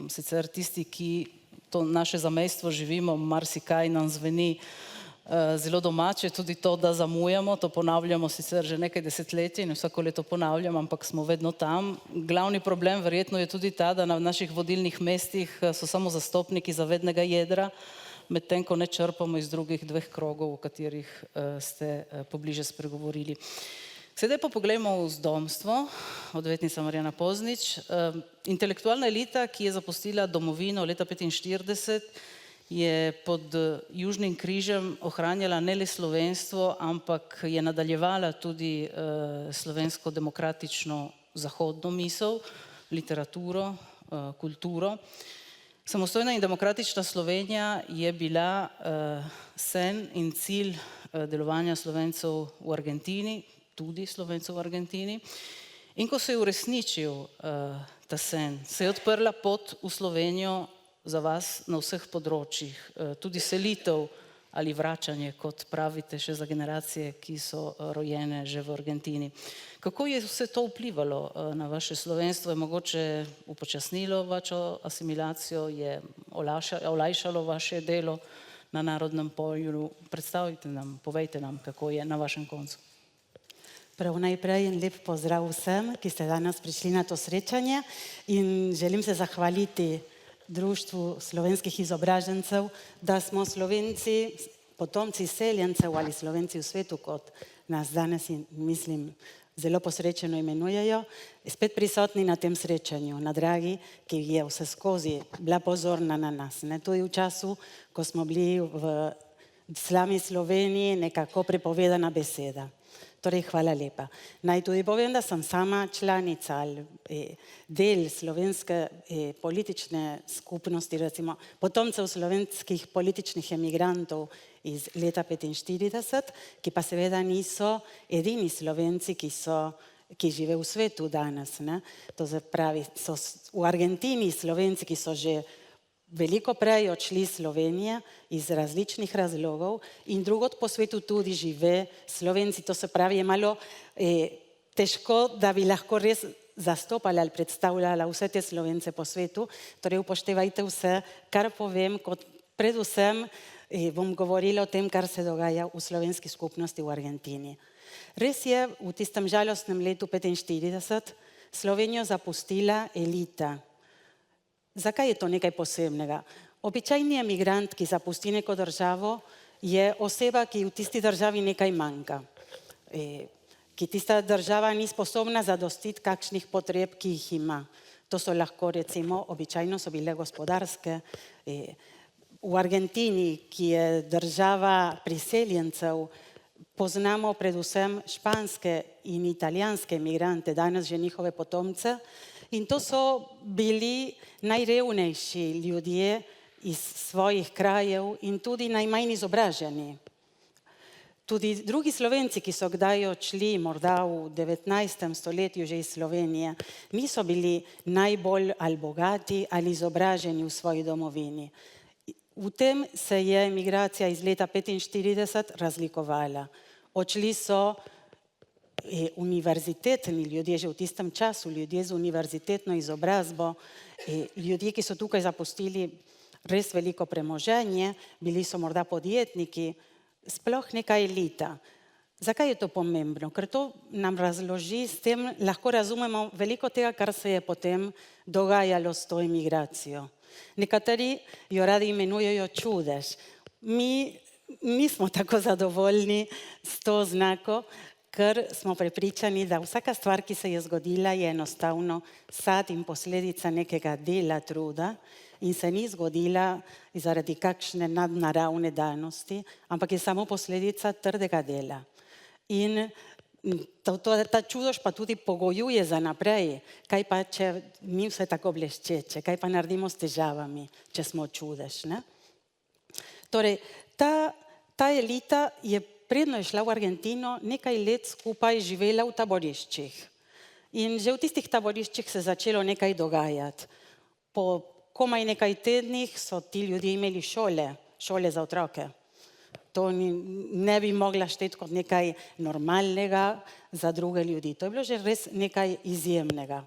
Sicer tisti, ki to naše zamejstvo živimo, marsikaj nam zveni zelo domače, tudi to, da zamujamo, to ponavljamo sicer že nekaj desetletij in vsako leto ponavljam, ampak smo vedno tam. Glavni problem verjetno je tudi ta, da na naših vodilnih mestih so samo zastopniki zavednega jedra, medtem ko ne črpamo iz drugih dveh krogov, o katerih ste pobliže spregovorili. Sedaj pa poglejmo vzdomstvo, odvetnica Marjana Poznič. Intelektualna elita, ki je zapustila domovino leta 1945, je pod Južnim križem ohranjala ne le slovenstvo, ampak je nadaljevala tudi slovensko demokratično zahodno misel, literaturo, kulturo. Samostojna in demokratična Slovenija je bila sen in cilj delovanja Slovencev v Argentini, tudi Slovencev v Argentini. In ko se je uresničil ta sen, se je odprla pot v Slovenijo za vas na vseh področjih, tudi selitev ali vračanje, kot pravite, še za generacije, ki so rojene že v Argentini. Kako je vse to vplivalo na vaše slovenstvo? Je mogoče upočasnilo vašo asimilacijo, je olajšalo vaše delo na narodnem polju? Predstavite nam, povejte nam, kako je na vašem koncu. Prav najprej in lep pozdrav vsem, ki ste danes prišli na to srečanje, in želim se zahvaliti Društvu slovenskih izobražencev, da smo Slovenci, potomci seljencev ali Slovenci v svetu, kot nas danes, mislim, zelo posrečeno imenujejo, spet prisotni na tem srečanju, na Dragi, ki je vse skozi bila pozorna na nas. Tudi v času, ko smo bili v slami Sloveniji nekako prepovedana beseda. Torej, hvala lepa. Naj tudi povem, da sem sama članica ali del slovenske politične skupnosti, recimo potomcev slovenskih političnih emigrantov iz leta 1945, ki pa seveda niso edini Slovenci, ki žive v svetu danes. To se pravi, so v Argentini Slovenci, ki so že veliko prej odšli iz Slovenije iz različnih razlogov, in drugod po svetu tudi žive Slovenci. To se pravi, je malo težko, da bi lahko res zastopala ali predstavljala vse te Slovence po svetu. Torej upoštevajte vse, kar povem, kot predvsem bom govorila o tem, kar se dogaja v slovenski skupnosti v Argentini. Res je, v tistem žalostnem letu 1945 Slovenijo zapustila elita. Zakaj je to nekaj posebnega? Običajni emigrant, ki zapusti neko državo, je oseba, ki v tisti državi nekaj manjka. Ki tista država ni sposobna zadostiti kakšnih potreb, ki jih ima. To so lahko, recimo, običajno so bile gospodarske. V Argentini, ki je država priseljencev, poznamo predvsem španske in italijanske emigrante, danes že njihove potomce. In to so bili najrevnejši ljudje iz svojih krajev in tudi najmanj izobraženi. Tudi drugi Slovenci, ki so kdaj odšli, morda v 19. stoletju že iz Slovenije, niso bili najbolj ali bogati ali izobraženi v svoji domovini. V tem se je emigracija iz leta 1945 razlikovala. Odšli so univerzitetni ljudje, že v tistem času, ljudje z univerzitetno izobrazbo, ljudje, ki so tukaj zapustili res veliko premoženje, bili so morda podjetniki, sploh neka elita. Zakaj je to pomembno? Ker to nam razloži, s tem lahko razumemo veliko tega, kar se je potem dogajalo s to emigracijo. Nekateri jo radi imenujejo čudež. Mi nismo tako zadovoljni s to znako, ker smo prepričani, da vsaka stvar, ki se je zgodila, je enostavno sad in posledica nekega dela, truda, in se ni zgodila zaradi kakšne nadnaravne danosti, ampak je samo posledica trdega dela. In ta čudež pa tudi pogojuje za naprej. Kaj pa, če ni vse tako bleščeče? Kaj pa naredimo s težavami, če smo čudež? Torej, ta elita je predno je šla v Argentino, nekaj let skupaj živela v taboriščih. In že v tistih taboriščih se je začelo nekaj dogajati. Po komaj nekaj tednih so ti ljudje imeli šole za otroke. To ne bi mogla šteti kot nekaj normalnega za druge ljudi. To je bilo že res nekaj izjemnega.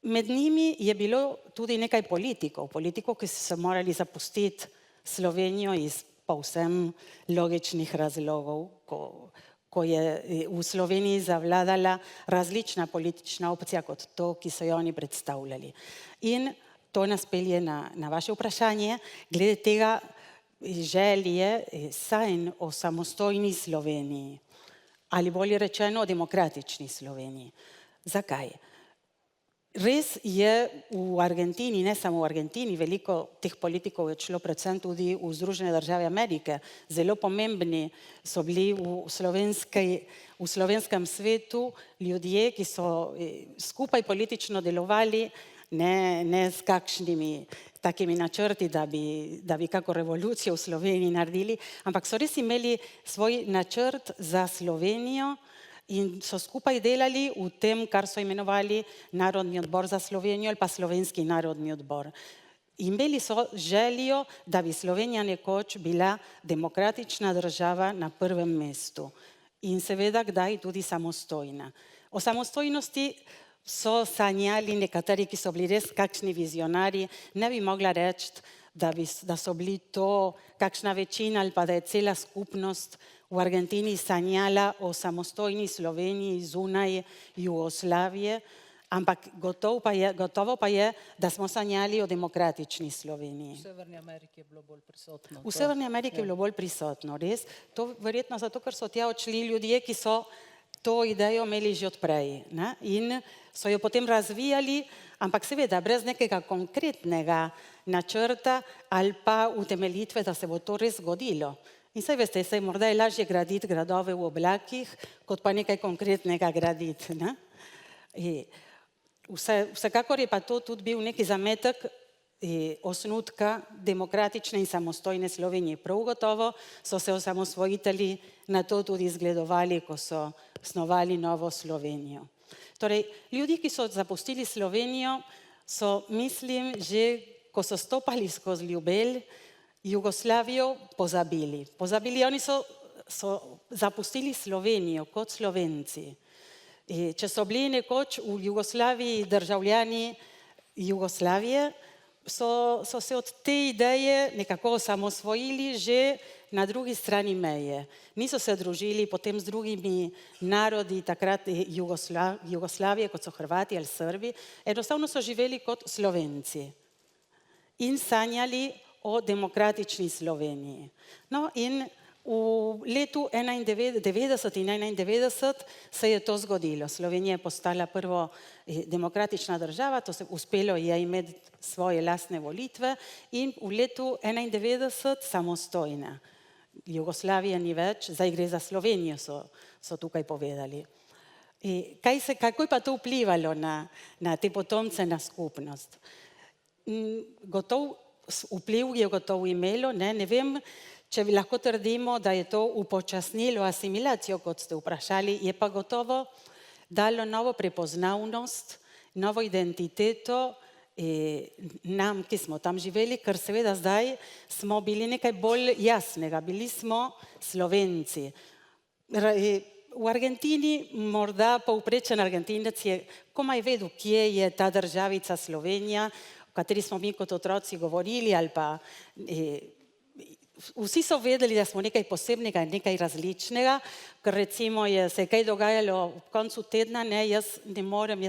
Med njimi je bilo tudi nekaj politikov, ki so se morali zapustiti Slovenijo iz povsem logičnih razlogov, ko je v Sloveniji zavladala različna politična opcija kot to, ki so jo oni predstavljali. In to nas pelje na vaše vprašanje, glede tega želje, sanj o samostojni Sloveniji, ali bolje rečeno o demokratični Sloveniji. Zakaj? Res je v Argentini, ne samo v Argentini, veliko teh politikov je šlo predvsem tudi v Združene države Amerike. Zelo pomembni so bili v slovenskem svetu ljudje, ki so skupaj politično delovali, ne s kakšnimi takimi načrti, da bi kako revolucijo v Sloveniji naredili, ampak so res imeli svoj načrt za Slovenijo in so skupaj delali v tem, kar so imenovali Narodni odbor za Slovenijo ali pa Slovenski narodni odbor. Imeli so željo, da bi Slovenija nekoč bila demokratična država na prvem mestu in seveda kdaj tudi samostojna. O samostojnosti so sanjali nekateri, ki so bili res kakšni vizionarji, ne bi mogla reči, da so bili to kakšna večina ali pa da je cela skupnost v Argentini sanjala o samostojni Sloveniji zunaj Jugoslavije, ampak gotovo pa je, da smo sanjali o demokratični Sloveniji. V Severni Ameriki je bilo bolj prisotno. V Severni Ameriki je bilo bolj prisotno, res. To verjetno zato, ker so tja odšli ljudje, ki so to idejo imeli že od prej, ne? In so jo potem razvijali, ampak seveda brez nekega konkretnega načrta ali pa utemeljitve, da se bo to res zgodilo. In saj veste, morda je lažje graditi gradove v oblakih, kot pa nekaj konkretnega graditi. Ne? Vsekakor je pa to tudi bil neki zametek osnutka demokratične in samostojne Slovenije. Prav gotovo so se osamosvojitelji na to tudi zgledovali, ko so snovali novo Slovenijo. Torej, ljudi, ki so zapustili Slovenijo, so, mislim, že ko so stopali skozi Ljubelj, Jugoslavijo pozabili. Oni so zapustili Slovenijo kot Slovenci. Če so bili nekoč v Jugoslaviji državljani Jugoslavije, so se od te ideje nekako osamosvojili že na drugi strani meje. Niso se družili potem z drugimi narodi takrat Jugoslavije, kot so Hrvati ali Srbi, enostavno so živeli kot Slovenci in sanjali o demokratični Sloveniji. No in v letu 90 in 91 se je to zgodilo. Slovenija je postala prvo demokratična država, to se uspelo je imeti svoje lastne volitve in v letu 91 samostojna. Jugoslavije ni več, zdaj gre za Slovenijo, so tukaj povedali. Kako je pa to vplivalo na te potomce, na skupnost? Vpliv je gotovo imelo, ne vem, če bi lahko trdimo, da je to upočasnilo asimilacijo, kot ste vprašali, je pa gotovo dalo novo prepoznavnost, novo identiteto nam, ki smo tam živeli, ker seveda zdaj smo bili nekaj bolj jasnega, bili smo Slovenci. V Argentini, morda povprečen Argentinec je komaj vedel, kje je ta državica Slovenija, o kateri smo mi kot otroci govorili, ali pa vsi so vedeli, da smo nekaj posebnega in nekaj različnega, ker recimo se je kaj dogajalo v koncu tedna, jaz ne morem,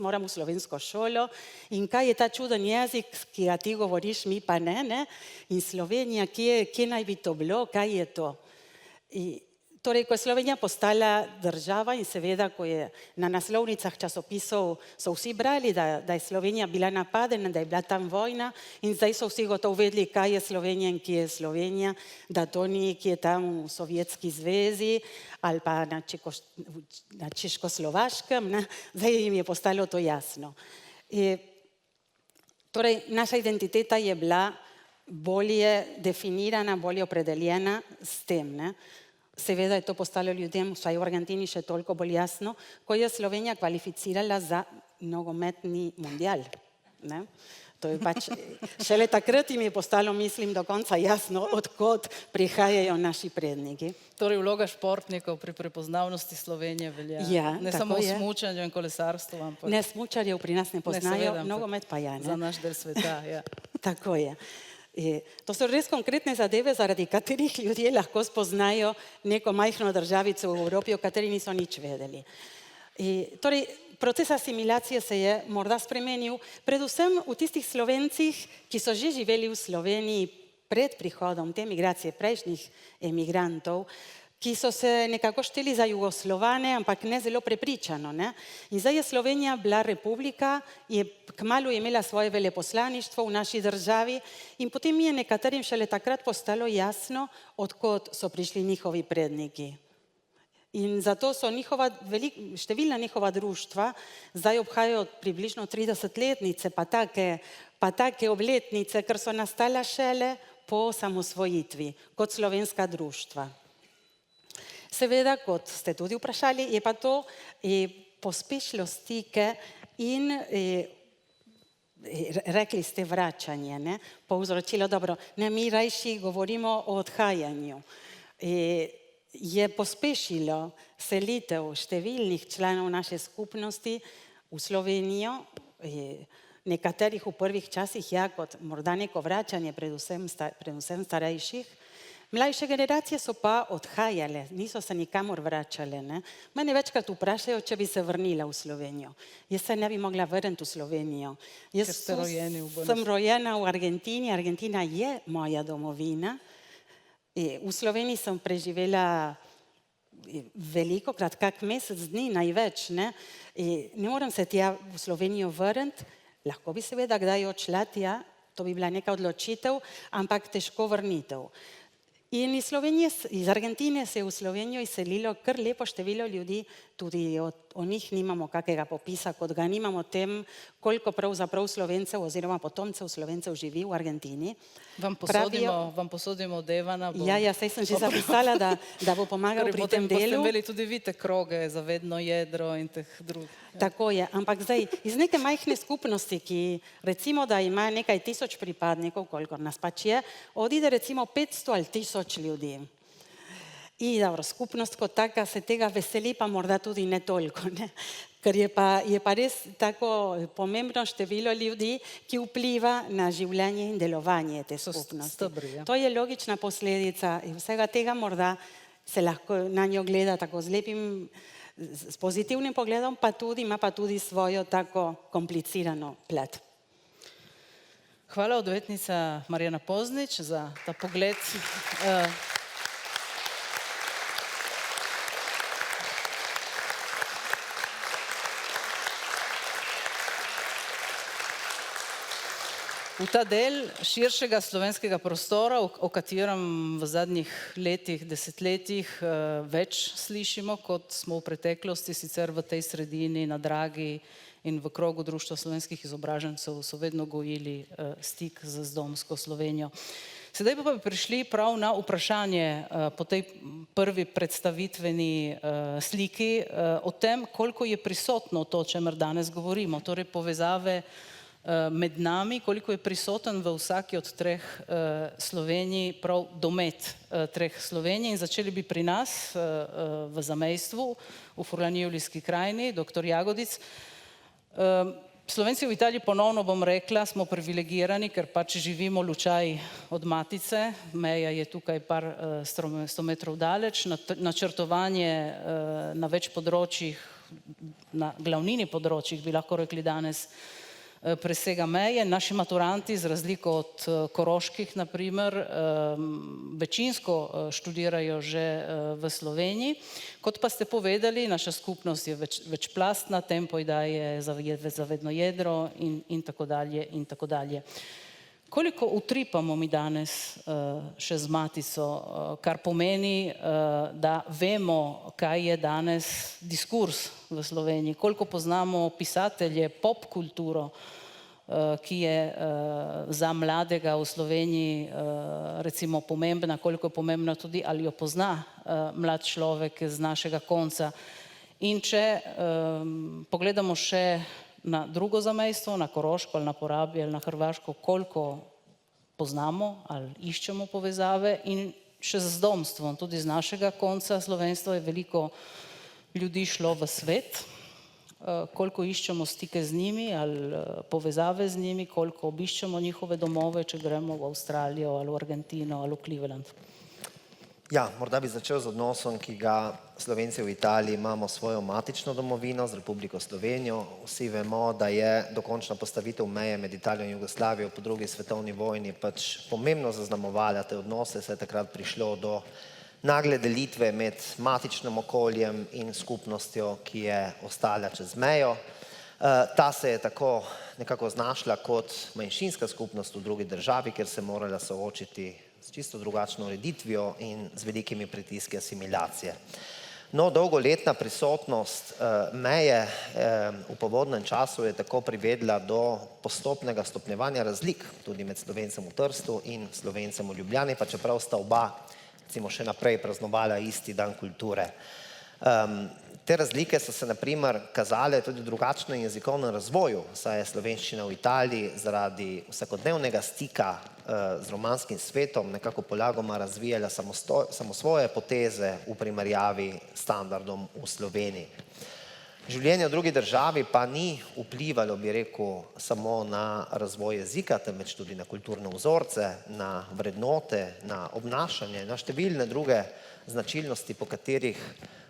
moram v slovensko šolo in kaj je ta čuden jezik, ki ga ti govoriš, mi pa ne, in Slovenija, kje naj bi to bilo, kaj je to. Torej, ko je Slovenija postala država in seveda, ko je na naslovnicah časopisov so vsi brali, da je Slovenija bila napadena, da je bila tam vojna in zdaj so vsi gotovo vedeli, kaj je Slovenija in kje je Slovenija, da to ni, ki je tam v Sovjetski zvezi ali pa na Češko-Slovaškem, zdaj jim je postalo to jasno. Torej, naša identiteta je bila bolje definirana, bolje opredeljena s tem, Seveda je to postalo ljudem, vsaj v Argentini, še toliko bolj jasno, ko je Slovenija kvalificirala za nogometni mundial. To je pač, šele takrat jim je postalo, mislim, do konca jasno, odkot prihajajo naši predniki. Torej, vloga športnikov pri prepoznavnosti Slovenije velja. Ja, ne samo v smučanju in kolesarstvu, ampak... Ne, smučarjev pri nas ne poznajo, nogomet pa ja. Za naš del sveta, ja. Tako je. To so res konkretne zadeve, zaradi katerih ljudje lahko spoznajo neko majhno državico v Evropi, o kateri niso nič vedeli. Torej, proces asimilacije se je morda spremenil, predvsem v tistih Slovencih, ki so že živeli v Sloveniji pred prihodom te migracije prejšnjih emigrantov, ki so se nekako šteli za Jugoslovane, ampak ne zelo prepričano. Ne? In zdaj je Slovenija bila republika, kmalu je imela svoje veleposlaništvo v naši državi in potem je nekaterim šele takrat postalo jasno, odkot so prišli njihovi predniki. In zato so številna njihova društva zdaj obhajajo približno 30-letnice, pa take obletnice, ker so nastala šele po osamosvojitvi kot slovenska društva. Seveda, kot ste tudi vprašali, je pa to pospešilo stike in rekli ste vračanje, ne, povzročilo dobro. Ne, mi rajši govorimo o odhajanju. Je pospešilo selitev številnih članov naše skupnosti v Slovenijo, nekaterih v prvih časih, ja, kot morda neko vračanje, predvsem starejših. Mlajše generacije so pa odhajale, niso se nikamor vračale. Ne? Mene večkrat vprašajo, če bi se vrnila v Slovenijo. Jaz se ne bi mogla vrniti v Slovenijo. Jaz sem rojena v Argentini, Argentina je moja domovina. V Sloveniji sem preživela velikokrat, kak mesec dni, največ. Ne morem se tja v Slovenijo vrniti, lahko bi seveda kdaj odšla tja, to bi bila neka odločitev, ampak težko vrnitev. In iz Argentine se je v Slovenijo izselilo kar lepo število ljudi, tudi o njih nimamo kakega popisa, kot ga nimamo o tem, koliko pravzaprav Slovencev oziroma potomcev Slovencev živi v Argentini. Vam posodimo Devana. Ja, saj sem že zapisala, da bo pomagal pri tem delu. Boste imeli tudi vi te kroge za vedno jedro in teh drugih. Tako je, ampak zdaj iz neke majhne skupnosti, ki recimo, da ima nekaj tisoč pripadnikov, koliko nas pač je, odide recimo 500 ali 1000 ljudi. In dobro, skupnost kot taka se tega veseli, pa morda tudi ne toliko, ne? Ker je pa res tako pomembno število ljudi, ki vpliva na življenje in delovanje te skupnosti. Stebri, ja. To je logična posledica in vsega tega morda se lahko na njo gleda tako s pozitivnim pogledom, ima pa tudi svojo tako komplicirano plat. Hvala, odvetnica Marjana Poznič, za ta pogled. V ta del širšega slovenskega prostora, o katerem v zadnjih letih, desetletjih več slišimo, kot smo v preteklosti, sicer v tej sredini, na Dragi in v krogu Društva slovenskih izobražencev so vedno gojili stik z zdomsko Slovenijo. Sedaj pa bi prišli prav na vprašanje po tej prvi predstavitveni sliki o tem, koliko je prisotno to, o čemer danes govorimo, torej povezave med nami, koliko je prisoten v vsaki od treh Sloveniji prav domet treh Slovenij. In začeli bi pri nas v zamejstvu, v Furlanijevljski krajini, dr. Jagodic. Slovenci v Italiji, ponovno bom rekla, smo privilegirani, ker pač živimo lučaj od matice, meja je tukaj par 100 metrov daleč, načrtovanje na več področjih, na glavnini področjih, bi lahko rekli danes, presega meje. Naši maturanti, z razliko od koroških, naprimer, večinsko študirajo že v Sloveniji. Kot pa ste povedali, naša skupnost je večplastna, Tempoida je zavedno jedro in tako dalje in tako dalje. Koliko utripamo mi danes še z matico, kar pomeni, da vemo, kaj je danes diskurs v Sloveniji, koliko poznamo pisatelje, pop kulturo, ki je za mladega v Sloveniji recimo pomembna, koliko je pomembna tudi, ali jo pozna mlad človek z našega konca. In če pogledamo še na drugo zamejstvo, na Koroško ali na Porabje ali na Hrvaško, koliko poznamo ali iščemo povezave, in še z zdomstvom, tudi z našega konca slovenstva je veliko ljudi šlo v svet, koliko iščemo stike z njimi ali povezave z njimi, koliko obiščemo njihove domove, če gremo v Avstralijo ali v Argentino ali v Cleveland. Ja, morda bi začel z odnosom, ki ga Slovenci v Italiji imamo svojo matično domovino, z Republiko Slovenijo. Vsi vemo, da je dokončna postavitev meje med Italijo in Jugoslavijo po drugi svetovni vojni pač pomembno zaznamovala te odnose, saj je takrat prišlo do nagle delitve med matičnim okoljem in skupnostjo, ki je ostala čez mejo. Ta se je tako nekako znašla kot manjšinska skupnost v drugi državi, kjer se je morala soočiti s čisto drugačno ureditvijo in z velikimi pritiski asimilacije. No, dolgoletna prisotnost meje v povodnem času je tako privedla do postopnega stopnjevanja razlik tudi med Slovencem v Trstu in Slovencem v Ljubljani, pa čeprav sta oba recimo še naprej praznovala isti dan kulture. Te razlike so se na primer kazale tudi v drugačnem jezikovnem razvoju, saj je slovenščina v Italiji zaradi vsakodnevnega stika z romanskim svetom nekako polagoma razvijala samosvoje poteze v primerjavi s standardom v Sloveniji. Življenje v drugi državi pa ni vplivalo, bi rekel, samo na razvoj jezika, temveč tudi na kulturne vzorce, na vrednote, na obnašanje, na številne druge značilnosti, po katerih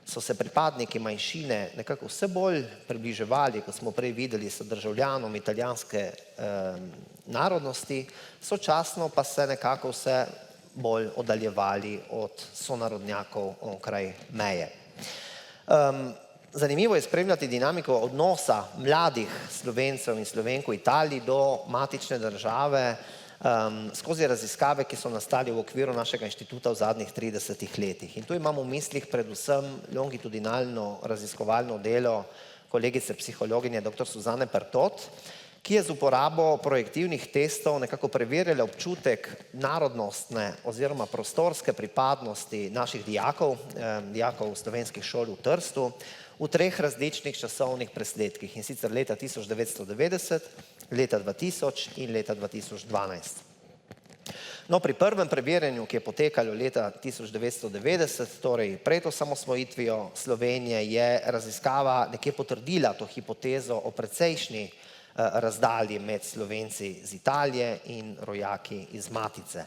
so se pripadniki manjšine nekako vse bolj približevali, kot smo prej videli, so državljanom italijanske narodnosti, sočasno pa se nekako vse bolj oddaljevali od sonarodnjakov onkraj meje. Zanimivo je spremljati dinamiko odnosa mladih Slovencev in Slovenk v Italiji do matične države skozi raziskave, ki so nastali v okviru našega inštituta v zadnjih 30 letih. In tu imamo v mislih predvsem longitudinalno raziskovalno delo kolegice psihologinje dr. Suzane Pertot, ki je z uporabo projektivnih testov nekako preverjala občutek narodnostne oziroma prostorske pripadnosti naših dijakov slovenskih šol v Trstu, v treh različnih časovnih presledkih, in sicer leta 1990, leta 2000 in leta 2012. No, pri prvem preverjanju, ki je potekalo leta 1990, torej pred osamosvojitvijo Slovenije, je raziskava nekje potrdila to hipotezo o precejšnji razdalji med Slovenci iz Italije in rojaki iz Matice.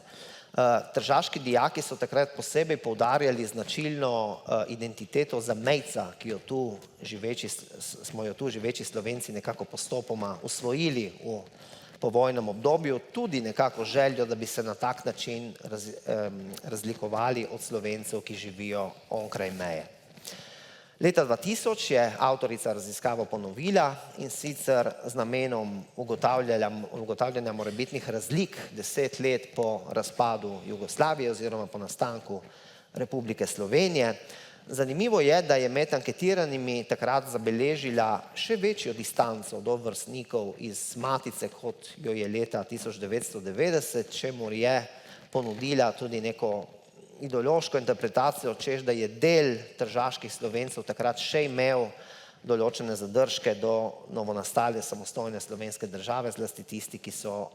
Tržaški dijaki so takrat posebej poudarjali značilno identiteto zamejca, ki smo jo tu živeči Slovenci nekako postopoma usvojili v povojnem obdobju, tudi nekako željo, da bi se na tak način razlikovali od Slovencev, ki živijo onkraj meje. Leta 2000 je avtorica raziskavo ponovila, in sicer z namenom ugotavljanja morebitnih razlik 10 let po razpadu Jugoslavije oziroma po nastanku Republike Slovenije. Zanimivo je, da je med anketiranimi takrat zabeležila še večjo distanco do vrstnikov iz Matice, kot jo je leta 1990, čemur je ponudila tudi neko ideološko interpretacijo, češ da je del tržaških Slovencev takrat še imel določene zadržke do novonastale samostojne slovenske države, zlasti tisti, ki so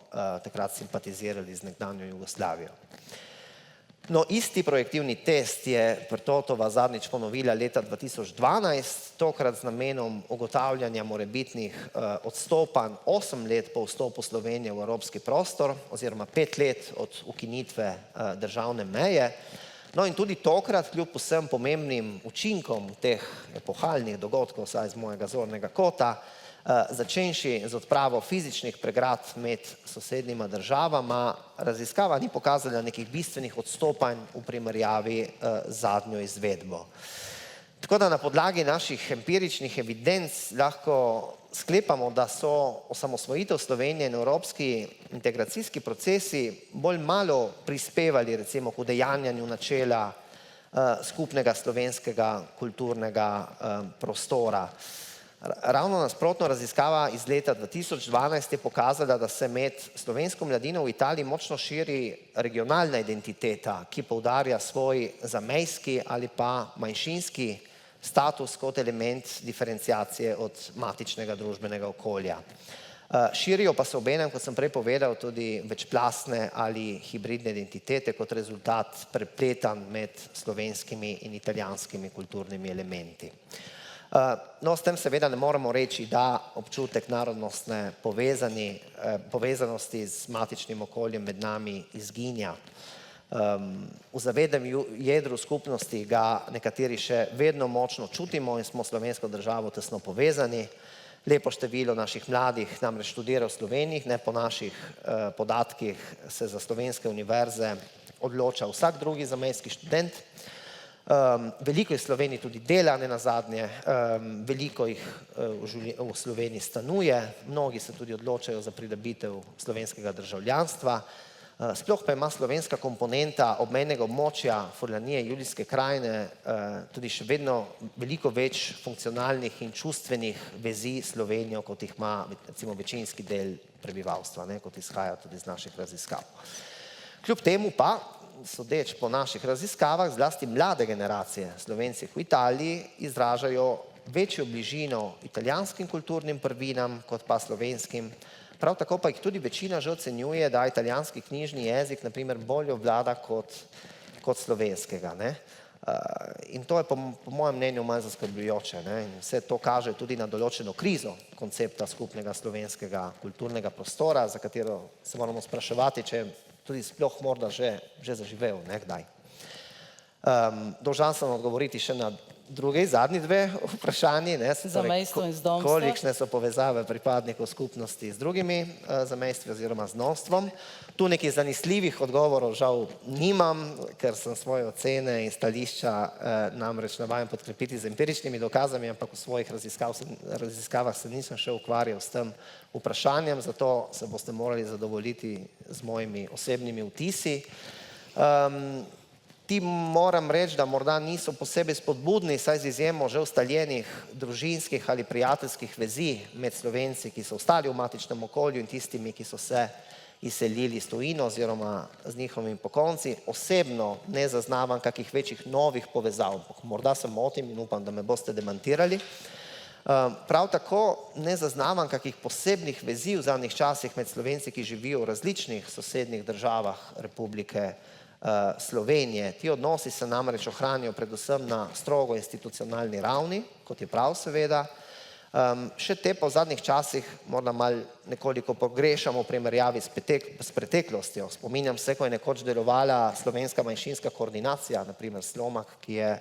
takrat simpatizirali z nekdanjo Jugoslavijo. No, isti projektivni test je Pertotova zadnjič ponovila leta 2012, tokrat z namenom ugotavljanja morebitnih odstopanj 8 let po vstopu Slovenije v evropski prostor oziroma 5 let od ukinitve državne meje. No, in tudi tokrat, kljub vsem pomembnim učinkom teh epohalnih dogodkov, vsaj z mojega zornega kota, začenši z odpravo fizičnih pregrad med sosednjima državama, raziskava ni pokazala nekih bistvenih odstopanj v primerjavi z zadnjo izvedbo. Tako da na podlagi naših empiričnih evidenc lahko sklepamo, da so osamosvojitev Slovenije in evropski integracijski procesi bolj malo prispevali recimo k udejanjanju načela skupnega slovenskega kulturnega prostora. Ravno nasprotno, raziskava iz leta 2012 je pokazala, da se med slovensko mladino v Italiji močno širi regionalna identiteta, ki poudarja svoj zamejski ali pa manjšinski status kot element diferenciacije od matičnega družbenega okolja. Širijo pa se obenem, kot sem prej povedal, tudi večplastne ali hibridne identitete kot rezultat prepletanj med slovenskimi in italijanskimi kulturnimi elementi. No, s tem seveda ne moremo reči, da občutek narodnostne povezanosti z matičnim okoljem med nami izginja. V zavednem jedru skupnosti ga nekateri še vedno močno čutimo in smo slovensko državo tesno povezani. Lepo število naših mladih namreč študira v Sloveniji, ne po naših podatkih se za slovenske univerze odloča vsak drugi zamejski študent. Veliko jih v Sloveniji tudi dela, ne nazadnje, veliko jih v Sloveniji stanuje, mnogi se tudi odločajo za pridobitev slovenskega državljanstva. Sploh pa ima slovenska komponenta obmejnega območja Furlanije, Julijske krajine tudi še vedno veliko več funkcionalnih in čustvenih vezi s Slovenijo, kot jih ima recimo večinski del prebivalstva, kot izhaja tudi iz naših raziskav. Kljub temu pa, sodeč po naših raziskavah, zlasti mlade generacije Slovenci v Italiji izražajo večjo bližino italijanskim kulturnim prvinam kot pa slovenskim. Prav tako pa jih tudi večina že ocenjuje, da italijanski knjižni jezik na primer bolj obvlada kot slovenskega. In to je po mojem mnenju malo zaskrbljujoče. In vse to kaže tudi na določeno krizo koncepta skupnega slovenskega kulturnega prostora, za katero se moramo spraševati, če je tudi sploh morda že zaživel nekdaj. Dolžan sem odgovoriti še na zadnji dve vprašanji. Zamejstvo in zdomstvo. Kolikšne so povezave pripadnikov skupnosti z drugimi zamejstvi oziroma zdomstvom. Tu nekih zanesljivih odgovorov žal nimam, ker sem svoje ocene in stališča namreč navajen podkrepiti z empiričnimi dokazami, ampak v svojih raziskavah se nisem še ukvarjal s tem vprašanjem, zato se boste morali zadovoljiti z mojimi osebnimi vtisi. Ti moram reči, da morda niso posebej spodbudni, saj z izjemo že ustaljenih družinskih ali prijateljskih vezi med Slovenci, ki so ostali v matičnem okolju in tistimi, ki so se izselili iz tujino oziroma z njihovimi pokonci, osebno ne zaznavam kakih večjih novih povezav. Morda se motim in upam, da me boste demantirali. Prav tako ne zaznavam kakih posebnih vezi v zadnjih časih med Slovenci, ki živijo v različnih sosednjih državah Republike Slovenije. Ti odnosi se namreč ohranijo predvsem na strogo institucionalni ravni, kot je prav seveda. Še te pa v zadnjih časih morda malo nekoliko pogrešamo v primerjavi s preteklostjo. Spominjam se, ko je nekoč delovala slovenska manjšinska koordinacija, na primer Slomak, ki je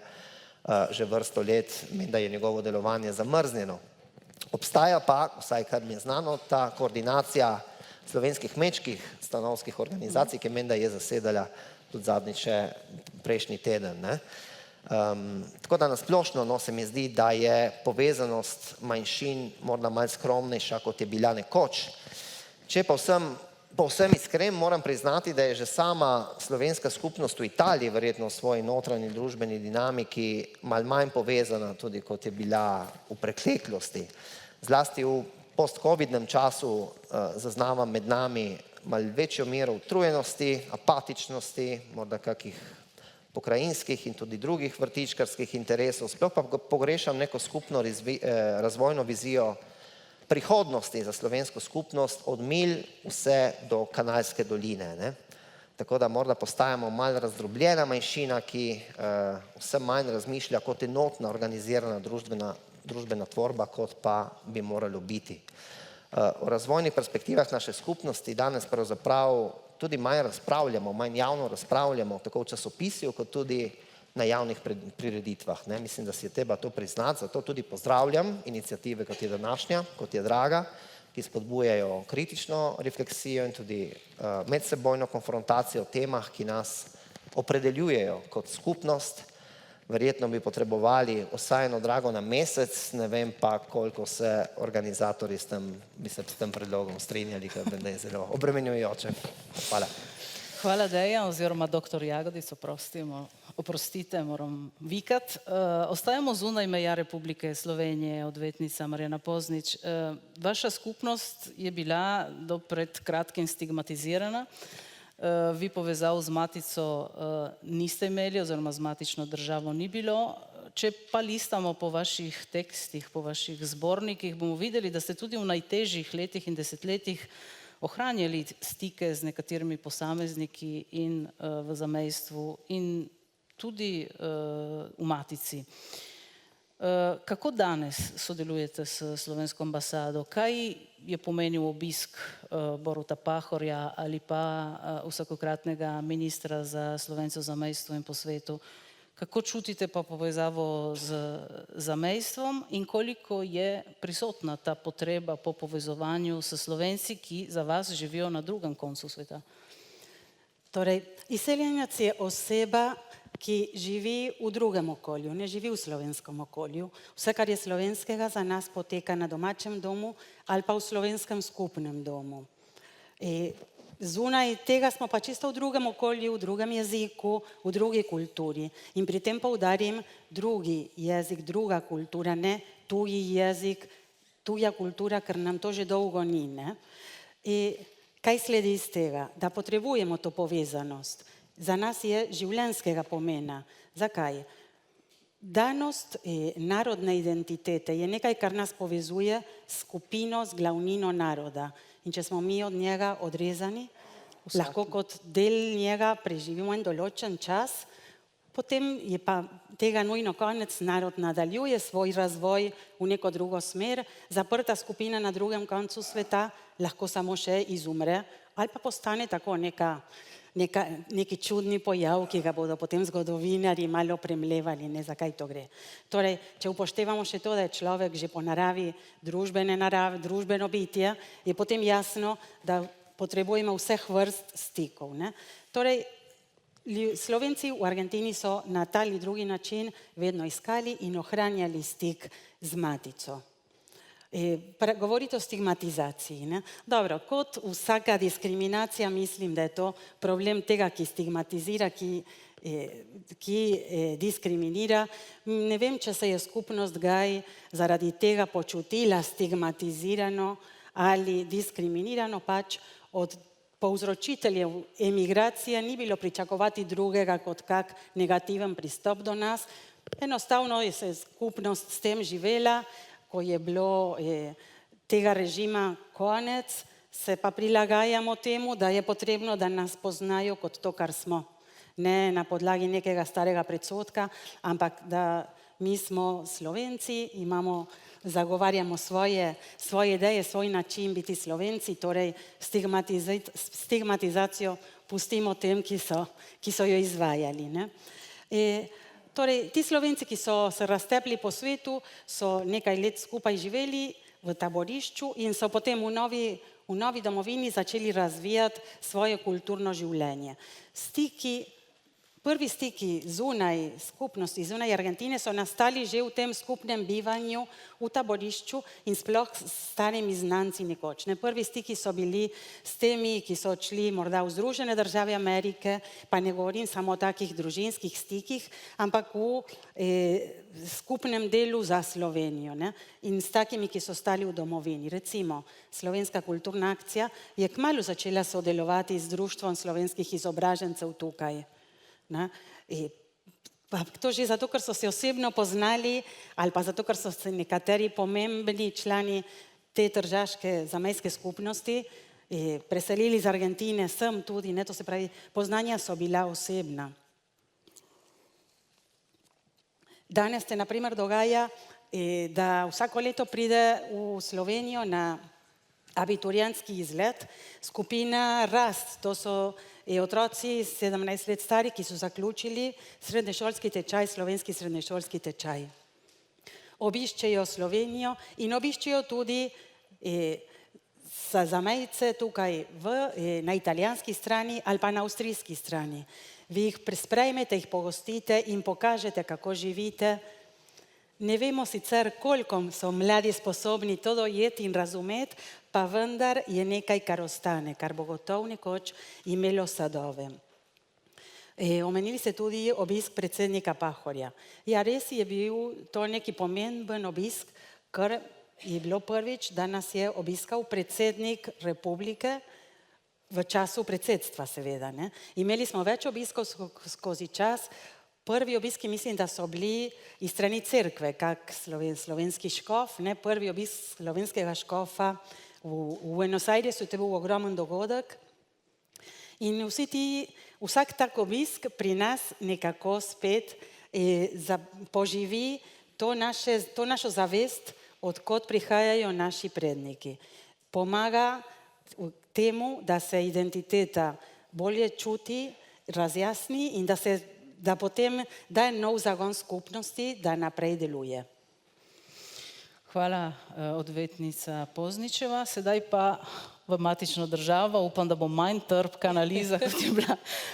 že vrsto let, menda je njegovo delovanje zamrznjeno. Obstaja pa, vsaj kar mi je znano, ta koordinacija slovenskih kmečkih stanovskih organizacij, ki menda je zasedala tudi zadnjič še prejšnji teden. Tako da nasplošno se mi zdi, da je povezanost manjšin morda malo skromnejša, kot je bila nekoč. Če pa povsem iskren, moram priznati, da je že sama slovenska skupnost v Italiji verjetno v svoji notranji družbeni dinamiki malo manj povezana, tudi kot je bila v preteklosti. Zlasti v post-covidnem času zaznavam med nami malo večjo mero utrujenosti, apatičnosti, morda kakih pokrajinskih in tudi drugih vrtičkarskih interesov. Sploh pa pogrešam neko skupno razvojno vizijo prihodnosti za slovensko skupnost od Milj vse do Kanalske doline. Tako da morda postajamo malo razdrobljena manjšina, ki vse manj razmišlja kot enotna organizirana družbena tvorba, kot pa bi moralo biti. O razvojnih perspektivah naše skupnosti danes pravzaprav tudi manj razpravljamo, manj javno razpravljamo, tako v časopisju, kot tudi na javnih prireditvah. Mislim, da si je treba to priznati, zato tudi pozdravljam iniciative, kot je današnja, kot je Draga, ki spodbujajo kritično refleksijo in tudi medsebojno konfrontacijo o temah, ki nas opredeljujejo kot skupnost. Verjetno bi potrebovali vsaj eno Drago na mesec, ne vem pa, koliko se organizatorji bi se s tem predlogom strinjali, ker vem, da je zelo obremenjujoče. Hvala. Hvala, Dejan, oziroma doktor Jagodic, oprostite, moram vikati. Ostajamo zunaj meja Republike Slovenije, odvetnica Marjana Poznič. Vaša skupnost je bila do pred kratkim stigmatizirana. Vi povezav z matico niste imeli oziroma z matično državo ni bilo. Če pa listamo po vaših tekstih, po vaših zbornikih, bomo videli, da ste tudi v najtežjih letih in desetletjih ohranjali stike z nekaterimi posamezniki in v zamejstvu in tudi v matici. Kako danes sodelujete s slovensko ambasado? Kaj je pomenil obisk Boruta Pahorja ali pa vsakokratnega ministra za Slovence v zamejstvu in po svetu? Kako čutite pa povezavo z zamejstvom in koliko je prisotna ta potreba po povezovanju s Slovenci, ki za vas živijo na drugem koncu sveta? Torej, izseljenec je oseba, ki živi v drugem okolju, ne živi v slovenskem okolju. Vse, kar je slovenskega, za nas poteka na domačem domu ali pa v slovenskem skupnem domu. Zunaj tega smo pa čisto v drugem okolju, v drugem jeziku, v drugi kulturi. In pri tem poudarim drugi jezik, druga kultura, ne tuji jezik, tuja kultura, ker nam to že dolgo ni. Ne? Kaj sledi iz tega? Da potrebujemo to povezanost. Za nas je življenjskega pomena. Zakaj? Danost narodne identitete je nekaj, kar nas povezuje s skupino, s glavnino naroda. In če smo mi od njega odrezani, lahko kot del njega preživimo en določen čas, potem je pa tega nujno konec, narod nadaljuje svoj razvoj v neko drugo smer, zaprta skupina na drugem koncu sveta lahko samo še izumre ali pa postane tako neki čudni pojav, ki ga bodo potem zgodovinarji malo premlevali, ne, zakaj to gre. Torej, če upoštevamo še to, da je človek že po naravi družbeno bitje, je potem jasno, da potrebujemo vseh vrst stikov. Ne. Torej, Slovenci v Argentini so na ta ali drugi način vedno iskali in ohranjali stik z matico. Govorite o stigmatizaciji. Ne? Dobro, kot vsaka diskriminacija mislim, da je to problem tega, ki stigmatizira, ki diskriminira. Ne vem, če se je skupnost gaj zaradi tega počutila stigmatizirano ali diskriminirano, pač od povzročiteljev emigracije ni bilo pričakovati drugega kot kak negativen pristop do nas. Enostavno je se skupnost s tem živela, ko je bilo tega režima konec, se pa prilagajamo temu, da je potrebno, da nas poznajo kot to, kar smo. Ne na podlagi nekega starega predsodka, ampak da mi smo Slovenci, zagovarjamo svoje ideje, svoj način biti Slovenci, torej stigmatizacijo pustimo tem, ki so jo izvajali. Ne? Torej, ti Slovenci, ki so se raztepli po svetu, so nekaj let skupaj živeli v taborišču in so potem v novi domovini začeli razvijati svoje kulturno življenje. Prvi stiki zunaj skupnosti, zunaj Argentine so nastali že v tem skupnem bivanju v taborišču in sploh s starimi znanci nekoč. Prvi stiki so bili s temi, ki so odšli morda v Združene države Amerike, pa ne govorim samo o takih družinskih stikih, ampak v skupnem delu za Slovenijo. Ne? In s takimi, ki so stali v domovini. Recimo, Slovenska kulturna akcija je kmalu začela sodelovati z Društvom slovenskih izobražencev tukaj. To že zato, ker so se osebno poznali ali pa zato, ker so se nekateri pomembni člani te tržaške zamejske skupnosti preselili iz Argentine sem tudi, ne, to se pravi, poznanja so bila osebna. Danes se na primer dogaja, da vsako leto pride v Slovenijo na abiturientski izlet skupina Rast, to so otroci 17 let stari, ki so zaključili srednješolski tečaj, slovenski srednješolski tečaj. Obiščejo Slovenijo in obiščejo tudi zamejce tukaj na italijanski strani ali pa na avstrijski strani. Vi jih sprejmete, jih pogostite in pokažete, kako živite. Ne vemo sicer, koliko so mladi sposobni to dojeti in razumeti, pa vendar je nekaj, kar ostane, kar bo gotovo nekoč imelo sadove. Omenili ste tudi obisk predsednika Pahorja. Ja, res je bil to neki pomemben obisk, ker je bilo prvič, da nas je obiskal predsednik republike v času predsedstva seveda. Ne? Imeli smo več obiskov skozi čas. Prvi obiski mislim, da so bili iz strani cerkve, kak slovenski škof, ne? Prvi obisk slovenskega škofa v Buenos Airesu, to je bil ogromen dogodek. In vsak tak obisk pri nas nekako spet poživi to našo zavest, odkot prihajajo naši predniki. Pomaga temu, da se identiteta bolje čuti, razjasni in da potem daje nov zagon skupnosti, da naprej deluje. Hvala, odvetnica Pozničeva. Sedaj pa v matično državo. Upam, da bo manj trpka analiza,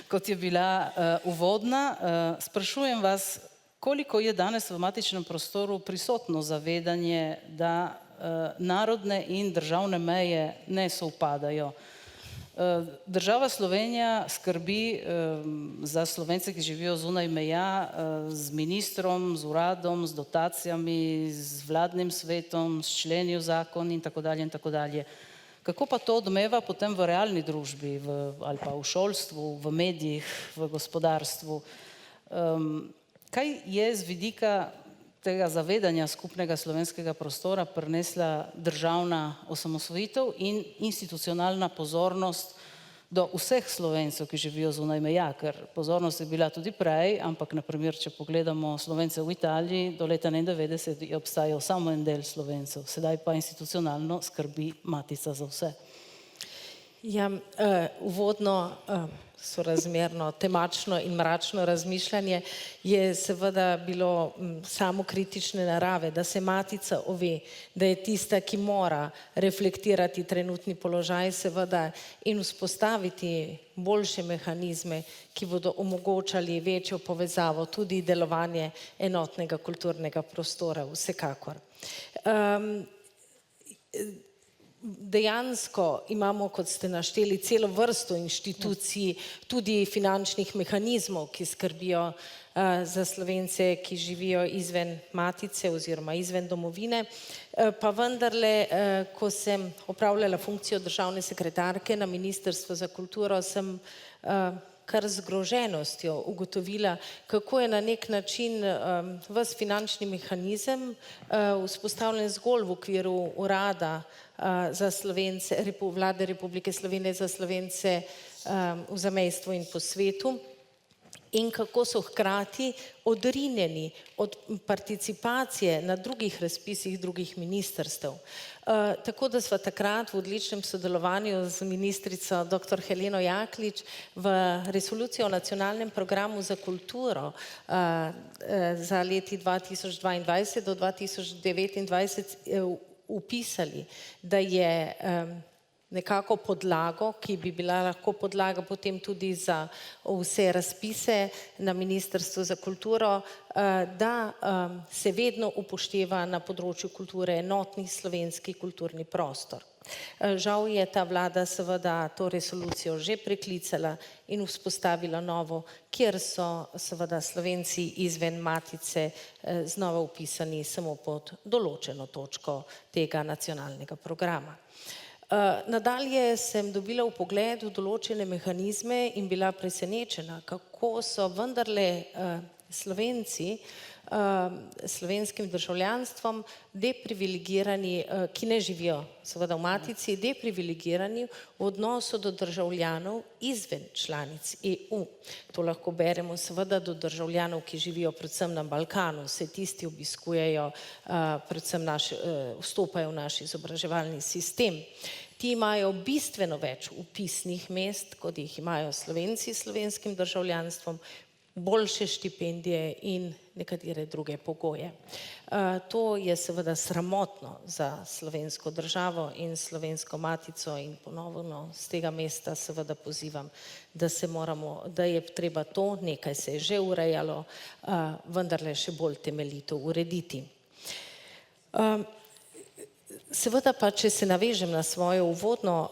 kot je bila uvodna. Sprašujem vas, koliko je danes v matičnem prostoru prisotno zavedanje, da narodne in državne meje ne sovpadajo. Država Slovenija skrbi za Slovence, ki živijo zunaj meja, z ministrom, z uradom, z dotacijami, z vladnim svetom, s členi v zakon in tako dalje in tako dalje. Kako pa to odmeva potem v realni družbi ali pa v šolstvu, v medijih, v gospodarstvu? Kaj je z vidika tega zavedanja skupnega slovenskega prostora prinesla državna osamosvojitev in institucionalna pozornost do vseh Slovencev, ki živijo zunaj meja, ker pozornost je bila tudi prej, ampak naprimer, če pogledamo Slovence v Italiji, do leta 1991 je obstajal samo en del Slovencev, sedaj pa institucionalno skrbi Matica za vse. Ja, uvodno sorazmerno temačno in mračno razmišljanje je seveda bilo samokritične narave, da se Matica ove, da je tista, ki mora reflektirati trenutni položaj seveda in vzpostaviti boljše mehanizme, ki bodo omogočali večjo povezavo, tudi delovanje enotnega kulturnega prostora, vsekakor. Dejansko imamo, kot ste našteli, celo vrsto inštitucij, tudi finančnih mehanizmov, ki skrbijo za Slovence, ki živijo izven matice oziroma izven domovine. Pa vendarle, ko sem opravljala funkcijo državne sekretarke na Ministrstvu za kulturo, sem kar z zgroženostjo ugotovila, kako je na nek način ves finančni mehanizem vzpostavljen zgolj v okviru urada za Slovence, Vlade Republike Slovenije za Slovence v zamejstvu in po svetu in kako so hkrati odrinjeni od participacije na drugih razpisih drugih ministrstev. Tako da sva takrat v odličnem sodelovanju z ministrico dr. Heleno Jaklič v resolucijo o nacionalnem programu za kulturo za leti 2022 do 2029 upisali, da je nekako podlago, ki bi bila lahko podlaga potem tudi za vse razpise na Ministrstvu za kulturo, da se vedno upošteva na področju kulture enotni slovenski kulturni prostor. Žal je ta vlada seveda to resolucijo že preklicala in vzpostavila novo, kjer so seveda Slovenci izven matice znova upisani samo pod določeno točko tega nacionalnega programa. Nadalje sem dobila vpogled v določene mehanizme in bila presenečena, kako so vendarle Slovenci slovenskim državljanstvom deprivilegirani, ki ne živijo seveda v matici, deprivilegirani v odnosu do državljanov izven članic EU. To lahko beremo seveda do državljanov, ki živijo predvsem na Balkanu, vse tisti obiskujejo, predvsem vstopajo v naš izobraževalni sistem. Ti imajo bistveno več vpisnih mest, kot jih imajo Slovenci s slovenskim državljanstvom, boljše štipendije in nekatere druge pogoje. To je seveda sramotno za slovensko državo in slovensko matico in ponovno z tega mesta seveda pozivam, da je treba to, nekaj se je že urejalo, vendarle še bolj temeljito urediti. Seveda pa, če se navežem na svojo uvodno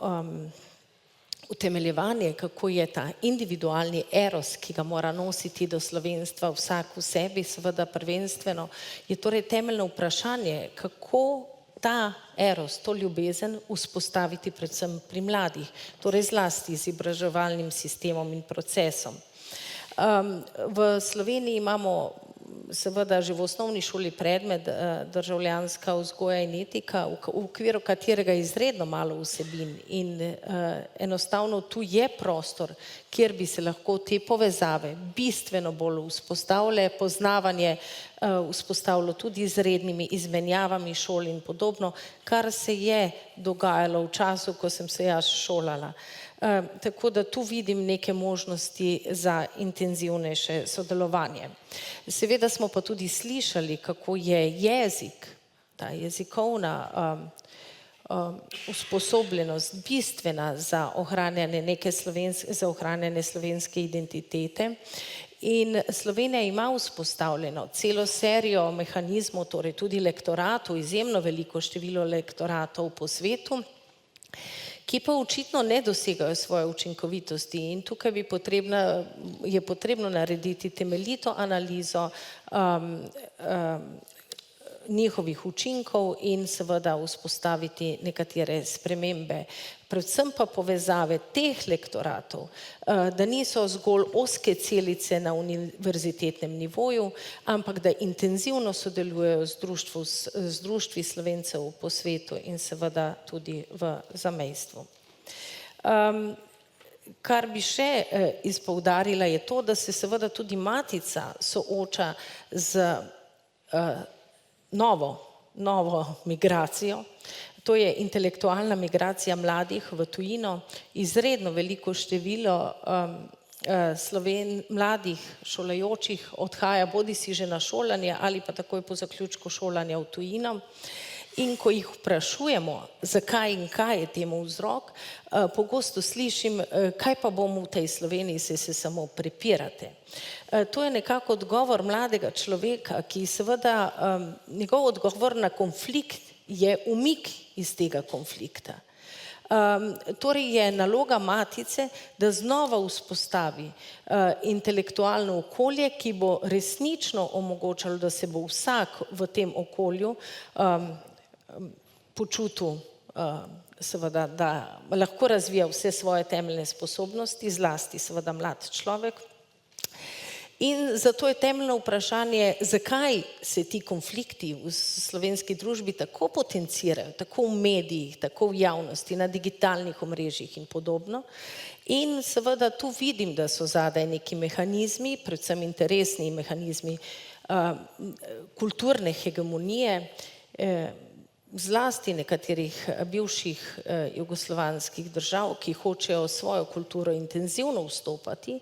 utemeljevanje, kako je ta individualni eros, ki ga mora nositi do slovenstva vsak v sebi, seveda prvenstveno, je torej temeljno vprašanje, kako ta eros, to ljubezen vzpostaviti predvsem pri mladih, torej zlasti z izobraževalnim sistemom in procesom. V Sloveniji imamo seveda že v osnovni šoli predmet državljanska vzgoja in etika, v okviru katerega je izredno malo vsebin in enostavno tu je prostor, kjer bi se lahko te povezave bistveno bolj vzpostavile, poznavanje vzpostavilo tudi z rednimi izmenjavami šol in podobno, kar se je dogajalo v času, ko sem se jaz šolala. Tako da tu vidim neke možnosti za intenzivnejše sodelovanje. Seveda smo pa tudi slišali, kako je jezik, ta jezikovna usposobljenost bistvena za ohranjanje slovenske identitete. In Slovenija ima vzpostavljeno celo serijo mehanizmov, torej tudi lektoratov, izjemno veliko število lektoratov po svetu, ki pa očitno ne dosegajo svoje učinkovitosti in tukaj je potrebno narediti temeljito analizo njihovih učinkov in seveda vzpostaviti nekatere spremembe. Predvsem pa povezave teh lektoratov, da niso zgolj ozke celice na univerzitetnem nivoju, ampak da intenzivno sodelujejo z društvi Slovencev po svetu in seveda tudi v zamejstvu. Kar bi še izpoudarila je to, da se seveda tudi Matica sooča z novo migracijo, to je intelektualna migracija mladih v tujino, izredno veliko število mladih šolajočih odhaja bodisi že na šolanje ali pa takoj po zaključku šolanja v tujino. In ko jih vprašujemo, zakaj in kaj je temu vzrok, pogosto slišim, kaj pa bomo v tej Sloveniji, se samo prepirate. To je nekako odgovor mladega človeka, ki seveda njegov odgovor na konflikt je umik iz tega konflikta. Torej je naloga Matice, da znova vzpostavi intelektualno okolje, ki bo resnično omogočalo, da se bo vsak v tem okolju počutil seveda, da lahko razvija vse svoje temeljne sposobnosti, zlasti seveda mlad človek. In zato je temeljno vprašanje, zakaj se ti konflikti v slovenski družbi tako potencirajo, tako v medijih, tako v javnosti, na digitalnih omrežjih in podobno. In seveda tu vidim, da so zadaj neki mehanizmi, predvsem interesni mehanizmi kulturne hegemonije, zlasti nekaterih bivših jugoslovanskih držav, ki hočejo svojo kulturo intenzivno vstopati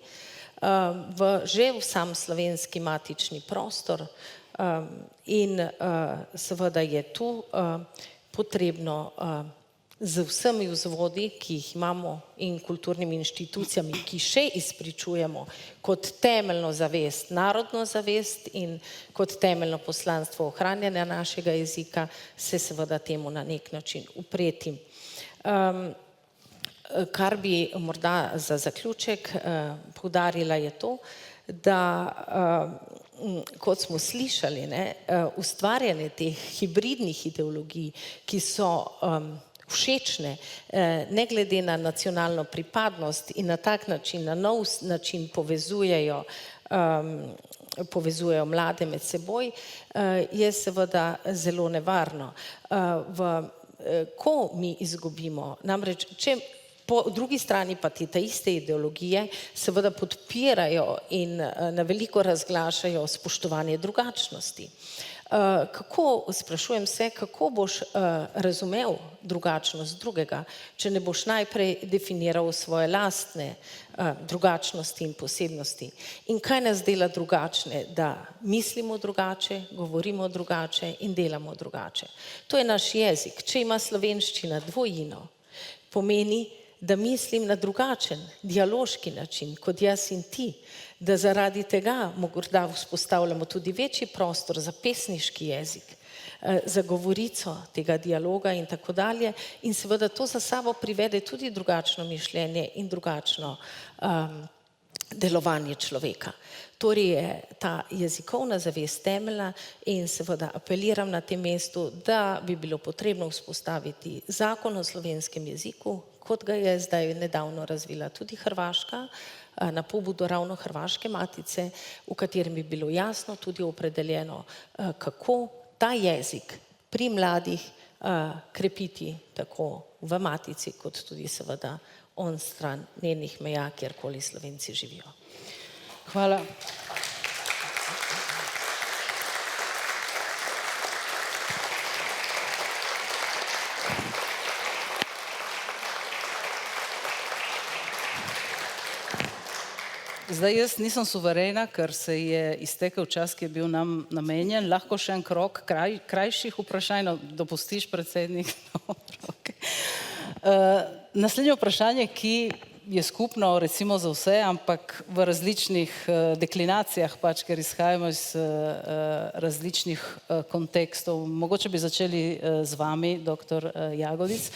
že v sam slovenski matični prostor in seveda je tu potrebno z vsemi vzvodi, ki jih imamo in kulturnimi inštitucijami, ki še izpričujemo kot temeljno zavest, narodno zavest in kot temeljno poslanstvo ohranjanja našega jezika, se seveda temu na nek način upreti. Kar bi morda za zaključek poudarila je to, da kot smo slišali, ustvarjanje teh hibridnih ideologij, ki so všečne, ne glede na nacionalno pripadnost in na tak način, na nov način povezujejo mlade med seboj, je seveda zelo nevarno. Ko mi izgubimo, namreč, če po drugi strani pa te iste ideologije seveda podpirajo in na veliko razglašajo spoštovanje drugačnosti. Sprašujem se, kako boš razumel drugačnost drugega, če ne boš najprej definiral svoje lastne drugačnosti in posebnosti. In kaj nas dela drugačne? Da mislimo drugače, govorimo drugače in delamo drugače. To je naš jezik. Če ima slovenščina dvojino, pomeni, da mislim na drugačen, dialoški način, kot jaz in ti, da zaradi tega morda vzpostavljamo tudi večji prostor za pesniški jezik, za govorico tega dialoga in tako dalje. In seveda to za sabo privede tudi drugačno mišljenje in drugačno delovanje človeka. Torej je ta jezikovna zavest temeljna in seveda apeliram na tem mestu, da bi bilo potrebno vzpostaviti zakon o slovenskem jeziku, kot ga je zdaj nedavno razvila tudi Hrvaška, na pobudo ravno Hrvaške matice, v katerem bi bilo jasno tudi opredeljeno, kako ta jezik pri mladih krepiti tako v matici, kot tudi seveda onstran njenih meja, kjerkoli Slovenci živijo. Hvala. Zdaj jaz nisem suverena, ker se je iztekel čas, ki je bil nam namenjen. Lahko še en krog krajših vprašanj, dopustiš, predsednik? Dobro. Naslednje vprašanje, ki je skupno recimo za vse, ampak v različnih deklinacijah, pač, ker izhajamo iz različnih kontekstov. Mogoče bi začeli z vami, doktor Jagodic.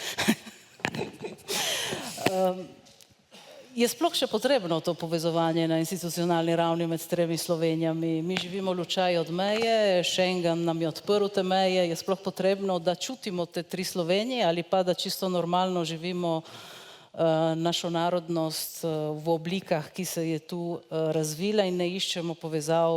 Je sploh še potrebno to povezovanje na institucionalni ravni med tremi Slovenijami? Mi živimo lučaj od meje, Schengen nam je odprl te meje, je sploh potrebno, da čutimo te tri Slovenije ali pa da čisto normalno živimo našo narodnost v oblikah, ki se je tu razvila in ne iščemo povezav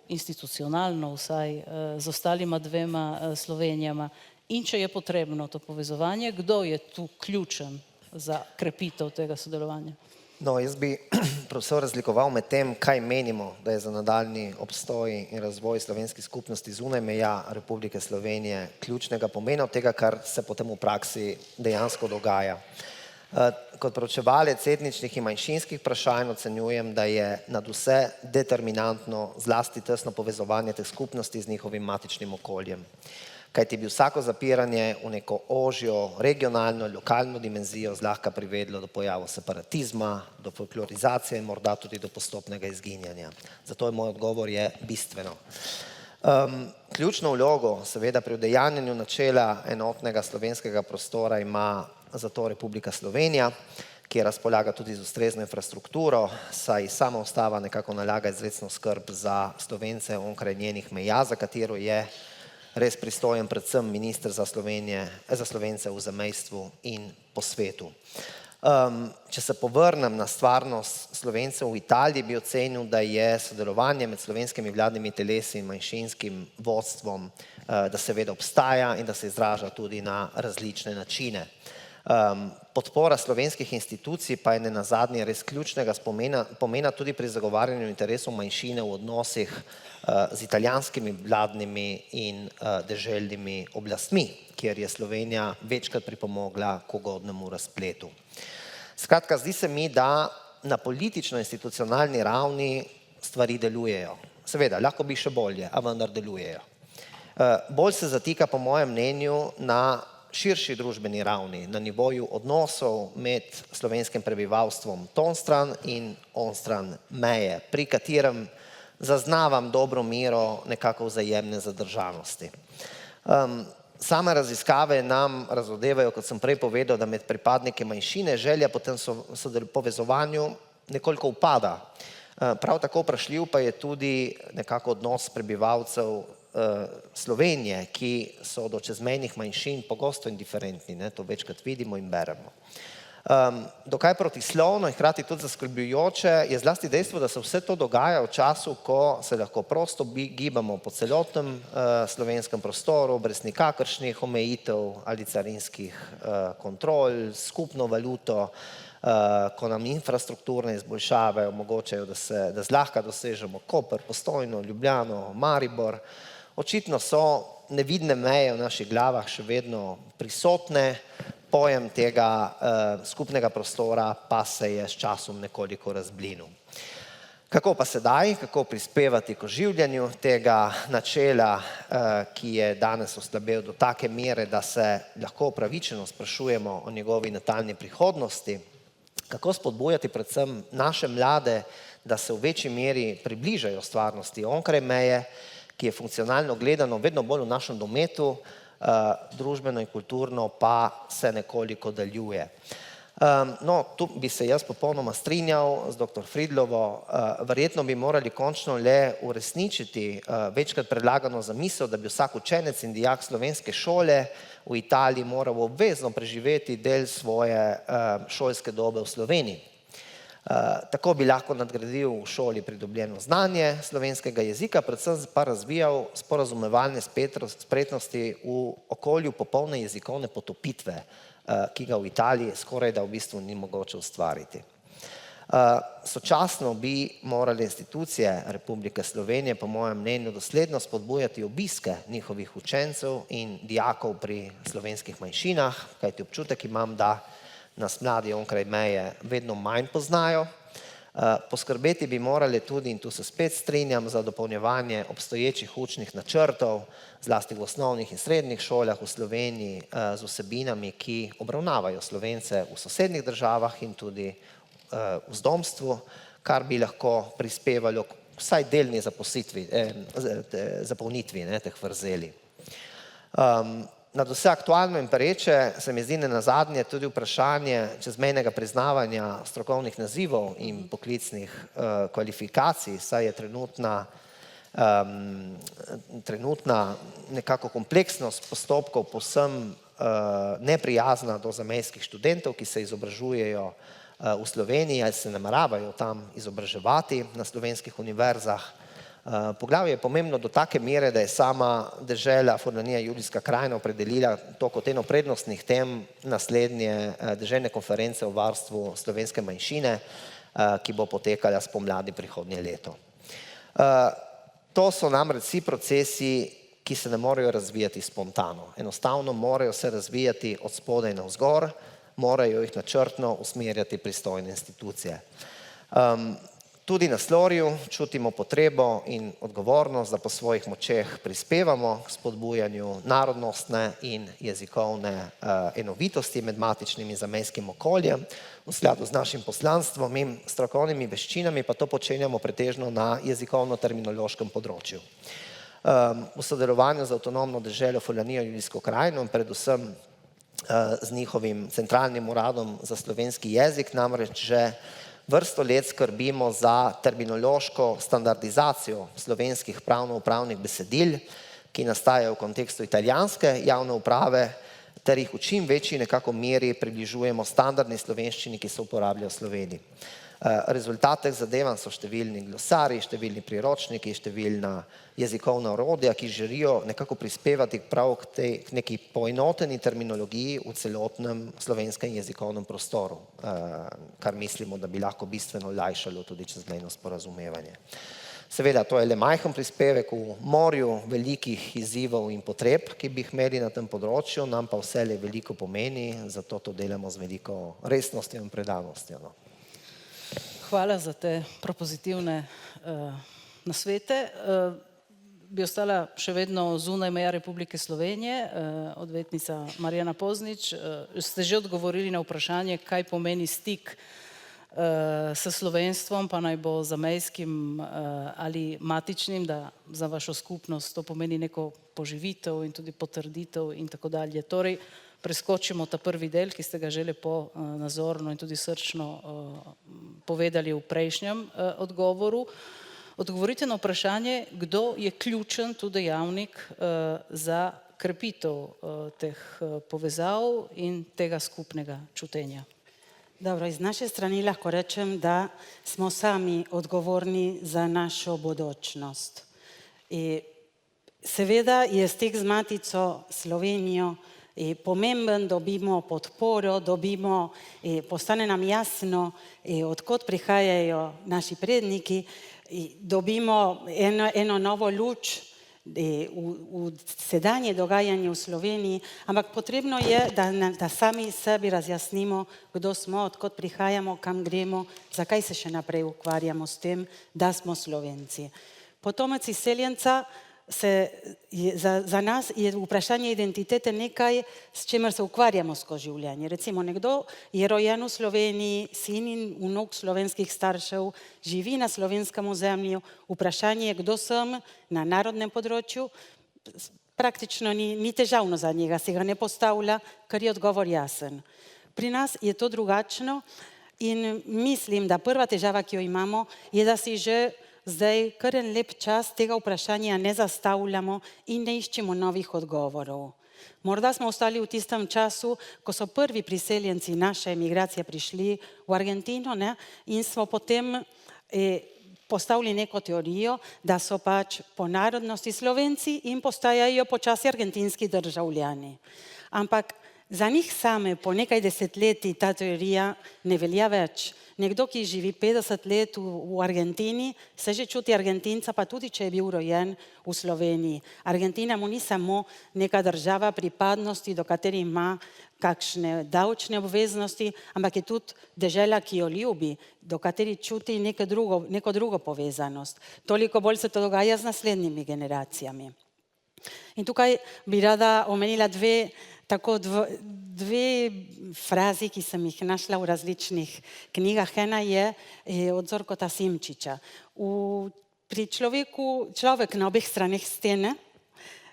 institucionalno vsaj z ostalima dvema Slovenijama. In če je potrebno to povezovanje, kdo je tu ključen za krepitev tega sodelovanja? No, jaz bi profesor razlikoval med tem, kaj menimo, da je za nadaljnji obstoj in razvoj slovenskih skupnosti zunaj meja Republike Slovenije ključnega pomena od tega, kar se potem v praksi dejansko dogaja. Kot proučevalec etničnih in manjšinskih vprašanj ocenjujem, da je nadvse determinantno zlasti tesno povezovanje teh skupnosti z njihovim matičnim okoljem. Kajti bi vsako zapiranje v neko ožjo, regionalno in lokalno dimenzijo zlahka privedlo do pojava separatizma, do folklorizacije in morda tudi do postopnega izginjanja. Zato je moj odgovor je bistveno. Ključno vlogo seveda pri udejanjanju načela enotnega slovenskega prostora ima zato Republika Slovenija, ki razpolaga tudi z ustrezno infrastrukturo, saj sama ustava nekako nalaga izrecno skrb za Slovence onkraj njenih meja, za katero je res pristojen predvsem minister za Slovence v zamejstvu in po svetu. Če se povrnem na stvarnost Slovencev v Italiji, bi ocenil, da je sodelovanje med slovenskimi vladnimi telesi in manjšinskim vodstvom, da seveda obstaja in da se izraža tudi na različne načine. Podpora slovenskih institucij pa je nenazadnje res ključnega pomena tudi pri zagovarjanju interesov manjšine v odnosih z italijanskimi vladnimi in deželnimi oblastmi, kjer je Slovenija večkrat pripomogla k ugodnemu razpletu. Skratka, zdi se mi, da na politično-institucionalni ravni stvari delujejo. Seveda, lahko bi še bolje, a vendar delujejo. Bolj se zatika po mojem mnenju na širši družbeni ravni, na nivoju odnosov med slovenskim prebivalstvom tonstran in onstran meje, pri katerem zaznavam dobro mero nekako vzajemne zadržanosti. Same raziskave nam razodevajo, kot sem prej povedal, da med pripadniki manjšine želja po tem povezovanju nekoliko upada. Prav tako vprašljiv pa je tudi nekako odnos prebivalcev Slovenije, ki so do čezmejnih manjšin pogosto indiferentni, to večkrat vidimo in beremo. Dokaj protislovno in hkrati tudi zaskrbljujoče je zlasti dejstvo, da se vse to dogaja v času, ko se lahko prosto gibamo po celotnem slovenskem prostoru, brez nikakršnih omejitev ali carinskih kontrol, skupno valuto, ko nam infrastrukturne izboljšave omogočajo, da zlahka dosežemo Koper, Postojno, Ljubljano, Maribor. Očitno so nevidne meje v naših glavah še vedno prisotne, pojem tega skupnega prostora pa se je s časom nekoliko razblinil. Kako pa sedaj, kako prispevati k oživljanju tega načela, ki je danes oslabel do take mere, da se lahko upravičeno sprašujemo o njegovi nadaljnji prihodnosti, kako spodbujati predvsem naše mlade, da se v večji meri približajo stvarnosti onkraj meje, ki je funkcionalno gledano vedno bolj v našem dometu, družbeno in kulturno pa se nekoliko daljuje. No, tu bi se jaz popolnoma strinjal z dr. Fridlovo, verjetno bi morali končno le uresničiti večkrat predlagano zamisel, da bi vsak učenec in dijak slovenske šole v Italiji moral obvezno preživeti del svoje šolske dobe v Sloveniji. Tako bi lahko nadgradil v šoli pridobljeno znanje slovenskega jezika, predvsem pa razvijal sporazumevalne spretnosti v okolju popolne jezikovne potopitve, ki ga v Italiji skoraj da v bistvu ni mogoče ustvariti. Sočasno bi morali institucije Republike Slovenije po mojem mnenju dosledno spodbujati obiske njihovih učencev in dijakov pri slovenskih manjšinah, kajti občutek imam, da nas mladi onkraj meje vedno manj poznajo, Poskrbeti bi morali tudi, in tu se spet strinjam, za dopolnjevanje obstoječih učnih načrtov, zlasti v osnovnih in srednjih šolah v Sloveniji, z vsebinami, ki obravnavajo Slovence v sosednjih državah in tudi v zdomstvu, kar bi lahko prispevalo k vsaj delni zapolnitvi teh vrzeli. Nad vse aktualno in pereče se mi zdi nenazadnje tudi vprašanje čezmejnega priznavanja strokovnih nazivov in poklicnih kvalifikacij, saj je trenutna nekako kompleksnost postopkov povsem neprijazna do zamejskih študentov, ki se izobražujejo v Sloveniji ali se nameravajo tam izobraževati na slovenskih univerzah. Poglavje je pomembno do take mere, da je sama dežela Furlanija Julijska krajina opredelila to kot eno prednostnih tem naslednje deželne konference o varstvu slovenske manjšine, ki bo potekala spomladi prihodnje leto. To so namreč vsi procesi, ki se ne morejo razvijati spontano. Enostavno morajo se razvijati od spodaj navzgor, morajo jih načrtno usmerjati pristojne institucije. Tudi na Slorju čutimo potrebo in odgovornost, da po svojih močeh prispevamo k spodbujanju narodnostne in jezikovne enovitosti med matičnim in zamejskim okoljem. V skladu z našim poslanstvom in strokovnimi veščinami pa to počenjamo pretežno na jezikovno-terminološkem področju. V sodelovanju z avtonomno deželo Furlanijo Julijsko krajino in predvsem z njihovim centralnim uradom za slovenski jezik namreč že vrsto let skrbimo za terminološko standardizacijo slovenskih pravno-upravnih besedil, ki nastajajo v kontekstu italijanske javne uprave, ter jih v čim večji nekako meri približujemo standardni slovenščini, ki se uporablja v Sloveniji. Rezultat teh zadevanj so številni glosarji, številni priročniki, številna jezikovna orodja, ki želijo nekako prispevati prav k neki poenoteni terminologiji v celotnem slovenskem jezikovnem prostoru, kar mislimo, da bi lahko bistveno olajšalo tudi čezmejno sporazumevanje. Seveda, to je le majhen prispevek v morju velikih izzivov in potreb, ki bi jih imeli na tem področju, nam pa vselej veliko pomeni, zato to delamo z veliko resnostjo in predanostjo. Hvala za te propozitivne nasvete. Bi ostala še vedno zunaj meja Republike Slovenije, odvetnica Marjana Poznič. Ste že odgovorili na vprašanje, kaj pomeni stik s slovenstvom, pa naj bo zamejskim ali matičnim, da za vašo skupnost to pomeni neko poživitev in tudi potrditev in tako dalje. Torej, preskočimo ta prvi del, ki ste ga že lepo nazorno in tudi srčno povedali v prejšnjem odgovoru. Odgovorite na vprašanje, kdo je ključen tu dejavnik za krepitev teh povezav in tega skupnega čutenja. Dobro, iz naše strani lahko rečem, da smo sami odgovorni za našo bodočnost. Seveda je stik z matico Slovenijo pomemben, dobimo podporo, postane nam jasno, odkot prihajajo naši predniki, dobimo eno novo luč v sedanje dogajanje v Sloveniji, ampak potrebno je, da sami sebi razjasnimo, kdo smo, odkot prihajamo, kam gremo, zakaj se še naprej ukvarjamo s tem, da smo Slovenci. Potomec izseljenca za nas je vprašanje identitete nekaj, s čimer se ukvarjamo skozi življenje. Recimo, nekdo je rojen v Sloveniji, sin in vnuk slovenskih staršev, živi na slovenskem ozemlju, vprašanje, kdo sem na narodnem področju, praktično ni težavno za njega, si ga ne postavlja, ker je odgovor jasen. Pri nas je to drugačno in mislim, da prva težava, ki jo imamo, je, da si že zdaj kar en lep čas tega vprašanja ne zastavljamo in ne iščemo novih odgovorov. Morda smo ostali v tistem času, ko so prvi priseljenci naše emigracije prišli v Argentino in smo potem postavili neko teorijo, da so pač po narodnosti Slovenci in postajajo počasi argentinski državljani. Ampak za njih same po nekaj desetletij ta teorija ne velja več. Nekdo, ki živi 50 let v Argentini, se že čuti Argentinca, pa tudi, če je bil rojen v Sloveniji. Argentina mu ni samo neka država pripadnosti, do katere ima kakšne davčne obveznosti, ampak je tudi dežela, ki jo ljubi, do katere čuti neko drugo povezanost. Toliko bolj se to dogaja z naslednjimi generacijami. In tukaj bi rada omenila dve frazi, ki sem jih našla v različnih knjigah. Ena je od Zorkota Simčiča. Človek na obeh straneh stene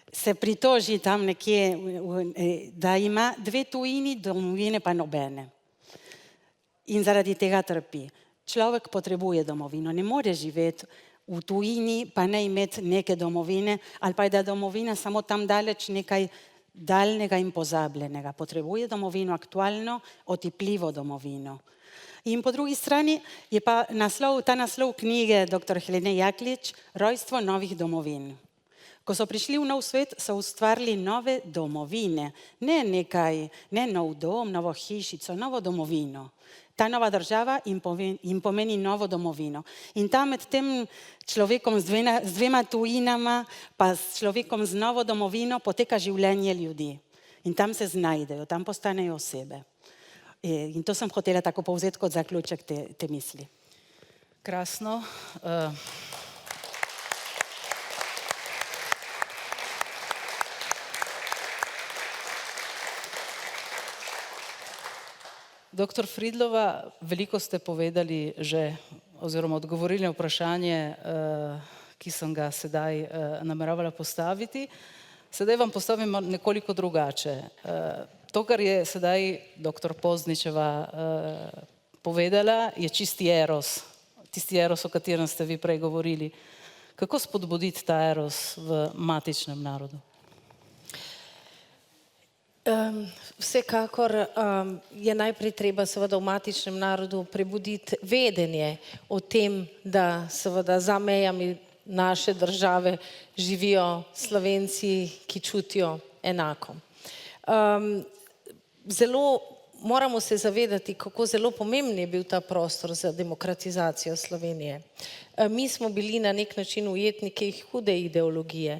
se pritoži tam nekje, da ima dve tujini, domovine pa nobene. In zaradi tega trpi. Človek potrebuje domovino, ne more živeti v tujini, pa ne imeti neke domovine, ali pa je da domovina samo tam daleč nekaj daljnega in pozabljenega. Potrebuje domovino, aktualno, otipljivo domovino. In po drugi strani je pa ta naslov knjige dr. Helene Jaklič Rojstvo novih domovin. Ko so prišli v nov svet, so ustvarili nove domovine. Ne nov dom, novo hišico, novo domovino. Ta nova država jim pomeni novo domovino. In tam med tem človekom z dvema tujinama, pa s človekom z novo domovino poteka življenje ljudi. In tam se znajdejo, tam postanejo osebe. In to sem hotela tako povzeti kot zaključek te misli. Krasno. Doktor Fridlova, veliko ste povedali že, oziroma odgovorili na vprašanje, ki sem ga sedaj nameravala postaviti. Sedaj vam postavim nekoliko drugače. To, kar je sedaj doktor Pozničeva povedala, je čisti eros. Tisti eros, o katerem ste vi prej govorili. Kako spodbuditi ta eros v matičnem narodu? Vsekakor je najprej treba seveda v matičnem narodu prebuditi vedenje o tem, da seveda za mejami naše države živijo Slovenci, ki čutijo enako. Moramo se zavedati, kako zelo pomemben je bil ta prostor za demokratizacijo Slovenije. Mi smo bili na nek način ujetniki hude ideologije.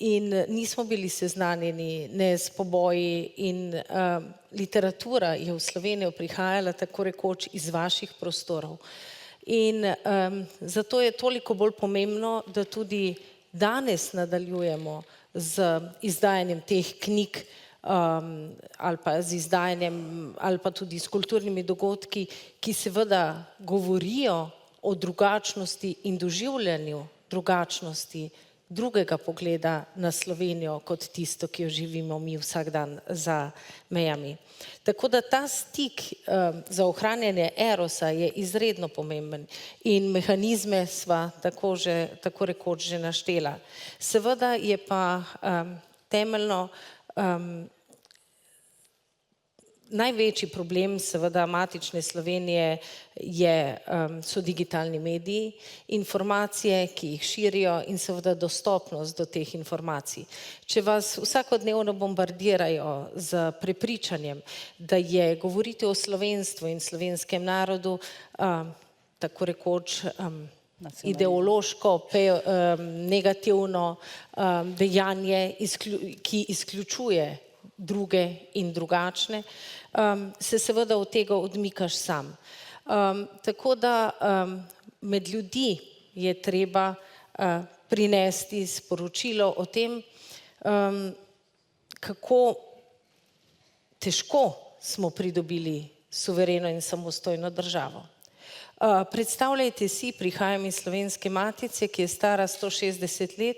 In nismo bili seznanjeni ne s poboji in literatura je v Slovenijo prihajala tako rekoč iz vaših prostorov. In zato je toliko bolj pomembno, da tudi danes nadaljujemo z izdajanjem teh knjig ali pa z izdajanjem ali pa tudi s kulturnimi dogodki, ki seveda govorijo o drugačnosti in doživljanju drugačnosti drugega pogleda na Slovenijo kot tisto, ki jo živimo mi vsak dan za mejami. Tako da ta stik za ohranjanje erosa je izredno pomemben in mehanizme sva tako rekoč že naštela. Seveda je pa temeljno največji problem seveda matične Slovenije so digitalni mediji, informacije, ki jih širijo in seveda dostopnost do teh informacij. Če vas vsakodnevno bombardirajo z prepričanjem, da je govoriti o slovenstvu in slovenskem narodu tako rekoč ideološko, negativno dejanje, ki izključuje druge in drugačne, se seveda od tega odmikaš sam. Tako da med ljudi je treba prinesti sporočilo o tem, kako težko smo pridobili suvereno in samostojno državo. Predstavljajte si, prihajam iz Slovenske matice, ki je stara 160 let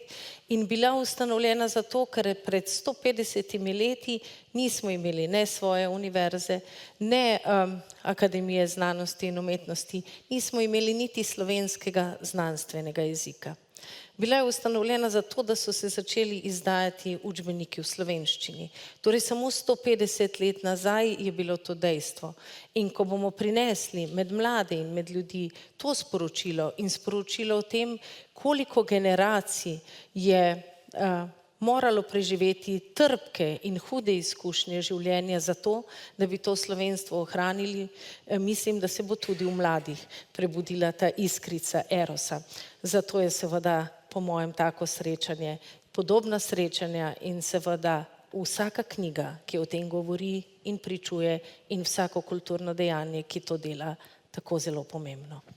in bila ustanovljena zato, ker pred 150 leti nismo imeli ne svoje univerze, ne Akademije znanosti in umetnosti, nismo imeli niti slovenskega znanstvenega jezika. Bila je ustanovljena zato, da so se začeli izdajati učbeniki v slovenščini. Torej samo 150 let nazaj je bilo to dejstvo. In ko bomo prinesli med mlade in med ljudi to sporočilo in sporočilo o tem, koliko generacij je moralo preživeti trpke in hude izkušnje življenja za to, da bi to slovenstvo ohranili, mislim, da se bo tudi v mladih prebudila ta iskrica erosa. Zato je seveda po mojem tako srečanje, podobna srečanja in seveda vsaka knjiga, ki o tem govori in pričuje in vsako kulturno dejanje, ki to dela tako zelo pomembno.